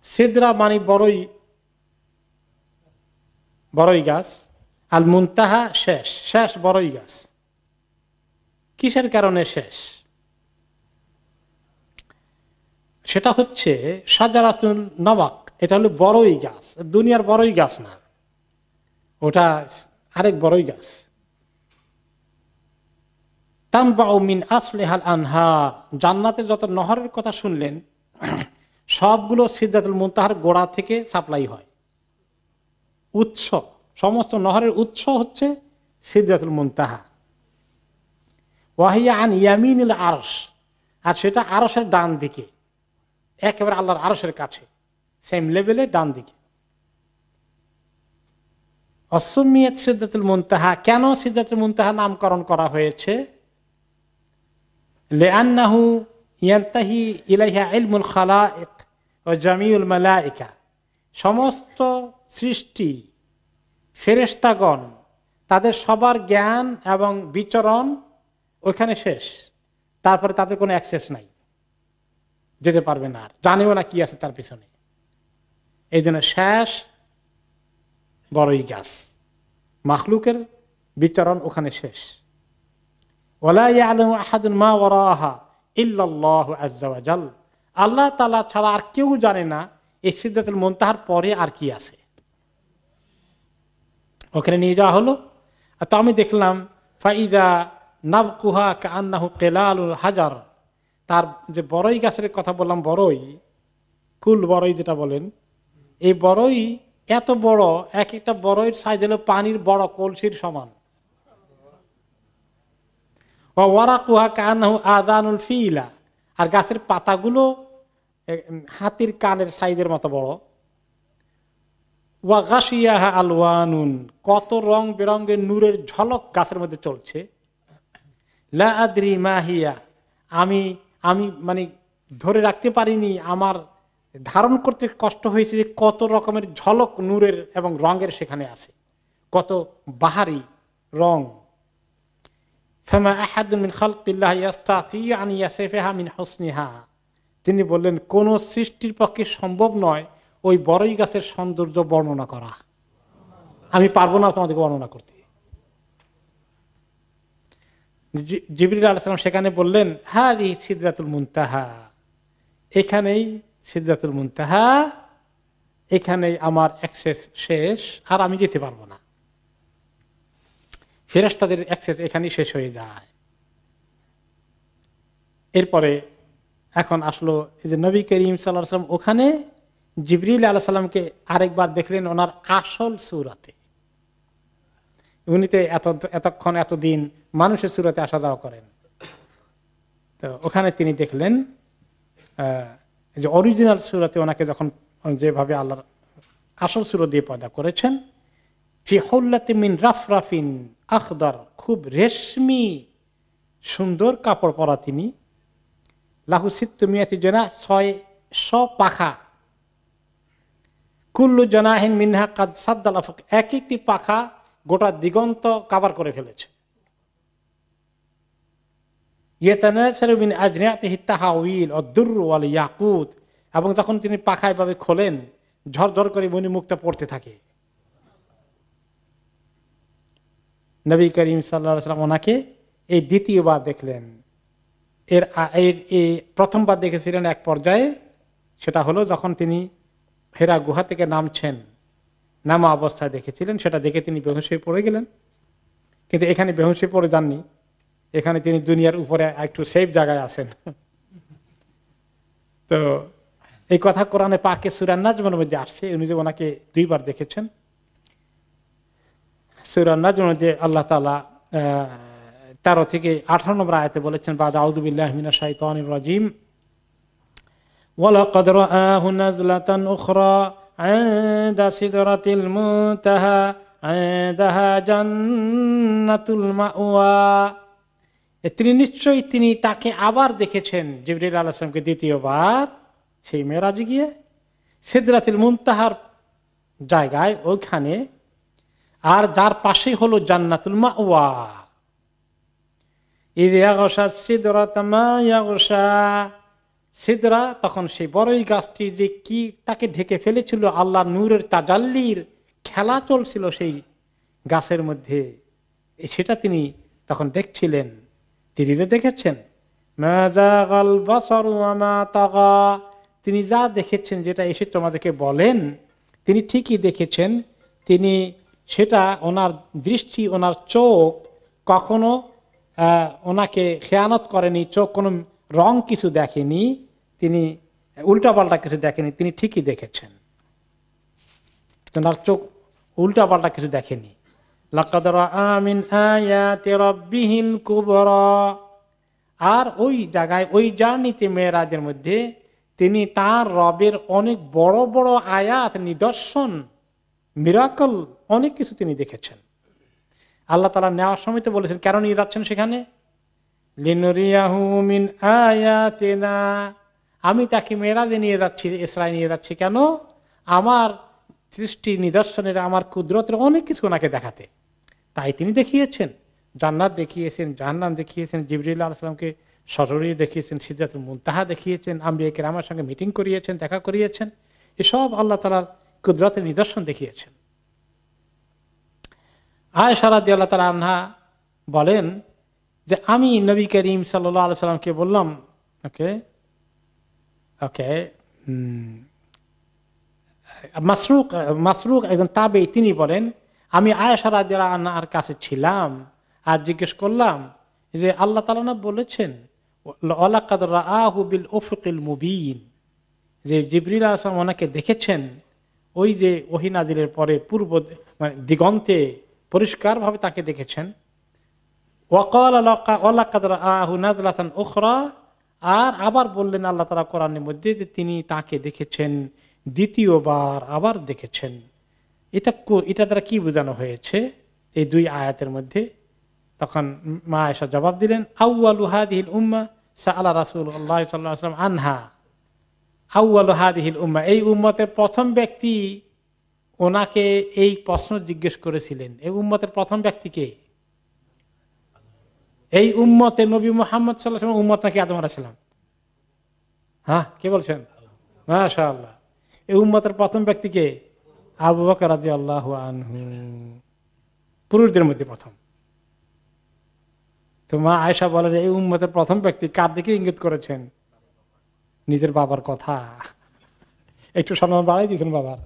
S1: সিদরা মানে বড়ই গাছ, আল মুনতাহা শেষ, শেষ বড়ই গাছ। কিসের কারণে শেষ? সেটা হচ্ছে শাজারাতুন নবাক, এটা হলো বড়ই গাছ, দুনিয়ার বড়ই গাছ না, ওটা আরেক বড়ই গাছ। তানবাউ মিন আসলিহাল আনহার, জান্নাতের যত নহরের কথা শুনলেন সবগুলো সিদরাতুল মুনতাহার গোড়া থেকে সাপ্লাই হয়। উৎস, সমস্ত নহরের উৎস হচ্ছে সিদরাতুল মুনতাহা। ওয়াহিয়া আন ইয়ামিনিল আরশ, আর সেটা আরশের ডান দিকে, একেবারে আল্লাহর আরশের কাছে, সেম লেভেলে ডান দিকে। অসমিয়াত সিদরাতুল মুনতাহা, কেন সিদরাতুল মুনতাহা নামকরণ করা হয়েছে? লিআন্নাহু ইয়ানতাহি ইলাইহা ইলমুল খালাইক ওয়া জামিউল মালায়েকা, সমস্ত সৃষ্টি ফেরেশতাগণ তাদের সবার জ্ঞান এবং বিচরণ ওইখানে শেষ, তারপরে তাদের কোনো অ্যাক্সেস নাই, যেতে পারবে না, আর জানেও না কি আছে তার পিছনে। এই জন্য শেষ বড়ই গাছ, মাখলুকের বিচরণ ওখানে শেষ। ওয়ালা ইয়ালামু আহাদুন মা ওয়ারাহা ইল্লাল্লাহু আযজা ওয়া জাল, আল্লাহ তাআলা ছাড়া আর কেউ জানে না এই সিদরাতুল মুনতাহার পরে আর কি আছে। ওখানে নিয়ে যাওয়া হলো, তো আমি দেখলাম ফাইদা নাবকুহা কাআন্নাহু কিলালুল হাজার, তার যে বড়ই গাছের কথা বললাম, বড়ই কুল বড়ই যেটা বলেন, এই বড়ই এত বড়, এক একটা বড়ইয়ের সাইজ হলো পানির বড় কলসির সমান। ওয়ারাকুহা কাআন্নাহু আযানুল ফিলা, আর গাছের পাতাগুলো হাতির কানের সাইজের মতো বড়। ওয়া গাশিয়াহা আলওয়ানুন, কত রং বেরঙের নূরের ঝলক গাছের মধ্যে চলছে। লা আদরি মা হিয়া, আমি মানে ধরে রাখতে পারিনি, আমার ধারণ করতে কষ্ট হয়েছে যে কত রকমের ঝলক নূরের এবং রঙের সেখানে আছে, কত বাহারি রং। ফামা আহাদুন মিন খালকিল্লাহ ইস্তাতি আন ইয়াসিফাহা মিন হুসনিহা, তিনি বললেন কোন সৃষ্টির পক্ষে সম্ভব নয় ওই বড়ই গাছের সৌন্দর্য বর্ণনা করা, আমি পারবো না তোমাদেরকে বর্ণনা করতে। জিবরিল আলাইহিস সালাম সেখানে বললেন হাযিহি সিদরাতুল মুনতাহা, এখানেই সিদরাতুল মুনতাহা, এখানেই আমার অ্যাক্সেস শেষ, আর আমি যেতে পারবো না। ফেরেশতাদের অ্যাক্সেস এখানেই শেষ হয়ে যায়। এরপরে এখন আসলো এই যে নবী করিম সাল্লাল্লাহু আলাইহি ওয়াসাল্লাম ওখানে জিবরিল আলাইহিস সালামকে আরেকবার দেখলেন ওনার আসল সূরাতে। উনি তো এতক্ষণ এতদিন মানুষের সূরাতে আসা যাওয়া করেন, তো ওখানে তিনি দেখলেন যে অরিজিনাল সূরাতে ওনাকে যখন যেভাবে আল্লাহর আসল সূরা দিয়ে পয়দা করেছেন, ফি হুল্লাতিন মিন রাফরাফিন আখদার, খুব রেশমি সুন্দর কাপড় পরা তিনি। লাহু সিত্তুমিয়াতি জানাহ, 600 পাখা। কুল্লু জানাহিন মিনহা কাদ সাদ্দাল আফাক, এক একটি পাখা গোটা দিগন্ত কভার করে ফেলেছে। ইয়াতানাসালু মিন আজনিয়াতিহি তাহাউইল ওয়াদ-দুরর ওয়াল ইয়াকুত, এবং যখন তিনি পাখা এভাবে খোলেন ঝরঝর করে মণিমুক্তা পড়তে থাকে। নবী করিম সাল্লাল্লাহু আলাইহি ওয়াসাল্লাম ওনাকে এই দ্বিতীয়বার দেখলেন। এর প্রথমবার দেখেছিলেন এক পর্যায়ে, সেটা হলো যখন তিনি হেরা গুহা থেকে নামছেন, নামা অবস্থায় দেখেছিলেন, সেটা দেখে তিনি বেহুশ হয়ে পড়ে গেলেন। কিন্তু এখানে বেহুশ হয়ে পড়ে যাননি, এখানে তিনি দুনিয়ার উপরে একটু সেফ জায়গায় আছেন। তো এই কথা কোরআনে পাকে সূরা নাজমের মধ্যে আসছে, উনি যে ওনাকে 2 বার দেখেছেন। সূরা নাজমের মধ্যে আল্লাহ তাআলা 13 থেকে 18 নম্বর আয়াতে বলেছেন, বাদ আউযু বিল্লাহি মিনাশ শাইতানির রাজিম, ওয়ালাকাদ রাআহু নাজলাতান উখরা ইনদা সিদরাতিল মুনতাহা ইনদাহা জান্নাতুল মাওয়া। তিনি নিশ্চয়ই তিনি তাকে আবার দেখেছেন, জিবরিল আলাইহিস সালামকে দ্বিতীয়বার সেই মেরাজে গিয়ে সিদরাতুল মুনতাহার জায়গায়, ওইখানে, আর যার পাশেই হলো জান্নাতুল মাওয়া। ইয ইয়াগশা সিদরাতা মা ইয়াগশা, সিদরা তখন সেই বড়ই গাছটি যে কি তাকে ঢেকে ফেলেছিল, আল্লাহর নূরের তাজাল্লির খেলা চলছিল সেই গাছের মধ্যে, সেটা তিনি তখন দেখছিলেন। তিনি যে দেখেছেন মা যাগাল বাসারু ওয়া মা তাগা, তিনি যা দেখেছেন যেটা এসে তোমাদেরকে বলেন তিনি ঠিকই দেখেছেন। তিনি সেটা, ওনার দৃষ্টি, ওনার চোখ কখনো ওনাকে খেয়ানত করেনি, চোখ কোনো রং কিছু দেখেনি, তিনি উল্টাপাল্টা কিছু দেখেনি, তিনি ঠিকই দেখেছেন, ওনার চোখ উল্টাপাল্টা কিছু দেখেনি। লাকাদ রাআ মিন আয়াতি রাব্বিহিল কুবরা, আর ওই জায়গায় ওই জার্নিতে মেরাজের মধ্যে তিনি তার রবের অনেক বড় বড় আয়াত, নিদর্শন, মিরাকল, অনেক কিছু তিনি দেখেছেন। আল্লাহ তাআলা নেওয়ার সময় তো বলেছেন কেন নিয়ে যাচ্ছেন সেখানে, লিনুরিয়াহু মিন আয়াতিনা, আমি তাকে মেরাজে নিয়ে যাচ্ছি, ইসরায়ে নিয়ে যাচ্ছি কেন, আমার সৃষ্টি নিদর্শনের, আমার কুদরতের অনেক কিছু ওনাকে দেখাতে। তাই তিনি দেখিয়েছেন, জান্নাত দেখিয়েছেন, জাহান্নাম দেখিয়েছেন, জিবরিল আলাইহিস সালামকে সরাসরি দেখিয়েছেন, সিদরাতুল মুনতাহা দেখিয়েছেন, আম্বিয়া কিরামের সঙ্গে মিটিং করিয়েছেন, দেখা করিয়েছেন, এসব আল্লাহ তাআলার কুদরতের নিদর্শন দেখিয়েছেন। আয়েশা রাদিয়াল্লাহু তাআলা আনহা বলেন যে আমি নবী করিম সাল্লাল্লাহু আলাইহি সাল্লামকে বললাম, মাসরুক একজন তাবেঈ, তিনি বলেন আমি আয়েশা রাদিয়াল্লাহু আনহার কাছে ছিলাম আর জিজ্ঞেস করলাম যে আল্লাহ তাআলা না বলেছেন ওয়ালাকাদ রাআহু বিল উফুকিল মুবিন, যে জিবরিল আলাইহিস সালাম ওনাকে দেখেছেন ওই যে ওহী নাজিলের পরে পূর্ব মানে দিগন্তে পরিষ্কারভাবে তাকে দেখেছেন। ওয়ালাকাদ রাআহু নাজলাতান উখরা, আর আবার বললেন আল্লাহ তাআলা কোরআনের মধ্যে যে তিনি তাকে দেখেছেন দ্বিতীয়বার, আবার দেখেছেন। এটা দ্বারা কি বোঝানো হয়েছে এই দুই আয়াতের মধ্যে? তখন মা আয়েশা জবাব দিলেন আউয়ালু হাদিহিল উম্মাহ সাআলা রাসূলুল্লাহ সাল্লাল্লাহু আলাইহি ওয়াসাল্লাম আনহা, আউয়ালু হাদিহিল উম্মাহ, এই উম্মতের প্রথম ব্যক্তি ওনাকে এই প্রশ্ন জিজ্ঞেস করেছিলেন। এই উম্মতের প্রথম ব্যক্তিকে, এই উম্মতে নবী মুহাম্মদ সাল্লাল্লাহু আলাইহি ওয়াসাল্লাম উম্মত নাকি আদম আলাইহিস সালাম? হ্যাঁ, কে বলছেন? মাশাআল্লাহ। এই উম্মতের প্রথম ব্যক্তিকে আবু বকর রাদিয়াল্লাহু আনহু, পুরুষদের মধ্যে প্রথম। তো মা আয়েশা বলেন এই উম্মতের প্রথম ব্যক্তি কার দিকে ইঙ্গিত করেছেন? নিজের বাবার কথা, একটু সম্মান বাড়াই দিয়েছেন বাবার।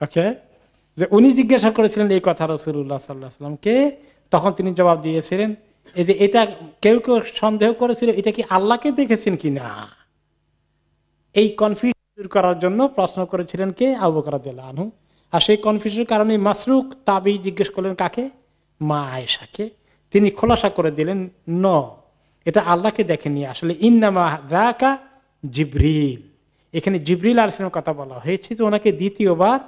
S1: ওকে, যে উনি জিজ্ঞাসা করেছিলেন এই কথা রাসূলুল্লাহ সাল্লাল্লাহু আলাইহি ওয়াসাল্লামকে, তখন তিনি জবাব দিয়েছিলেন এই যে এটা কেউ কেউ সন্দেহ করেছিল এটা কি আল্লাহকে দেখেছেন কিনা, এই কনফিউশন দূর করার জন্য প্রশ্ন করেছিলেন কে? আবু বকর রাদিয়াল্লাহু আনহু। আর সেই কনফিউশনের কারণে মাসরুক তাবেঈ জিজ্ঞেস করলেন কাকে? মা আয়েশাকে। তিনি খোলাসা করে দিলেন ন, এটা আল্লাহকে দেখেনি, আসলে ইন্নামা যাকা জিবরিল, এখানে জিবরিল আলাইহিস সালামের কথা বলা হয়েছে যে ওনাকে দ্বিতীয়বার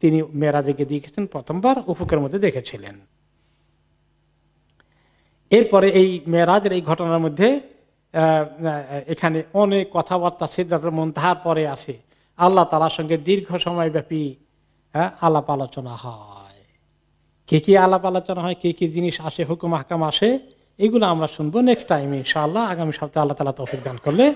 S1: তিনি মেরাজে গিয়ে দেখেছেন, প্রথমবার উফুকের মধ্যে দেখেছিলেন। এরপরে এই মেরাজের এই ঘটনার মধ্যে এখানে অনেক কথাবার্তা সিদরাতুল মুনতাহার পরে আসে, আল্লাহ তাআলার সঙ্গে দীর্ঘ সময় ব্যাপী আলাপ আলোচনা হয়। কি কি আলাপ আলোচনা হয়, কি কি জিনিস আসে, হুকুম আহকাম আসে, এগুলো আমরা শুনবো নেক্সট টাইম ইনশাআল্লাহ, আগামী সপ্তাহে আল্লাহ তাআলা তৌফিক দান করলে।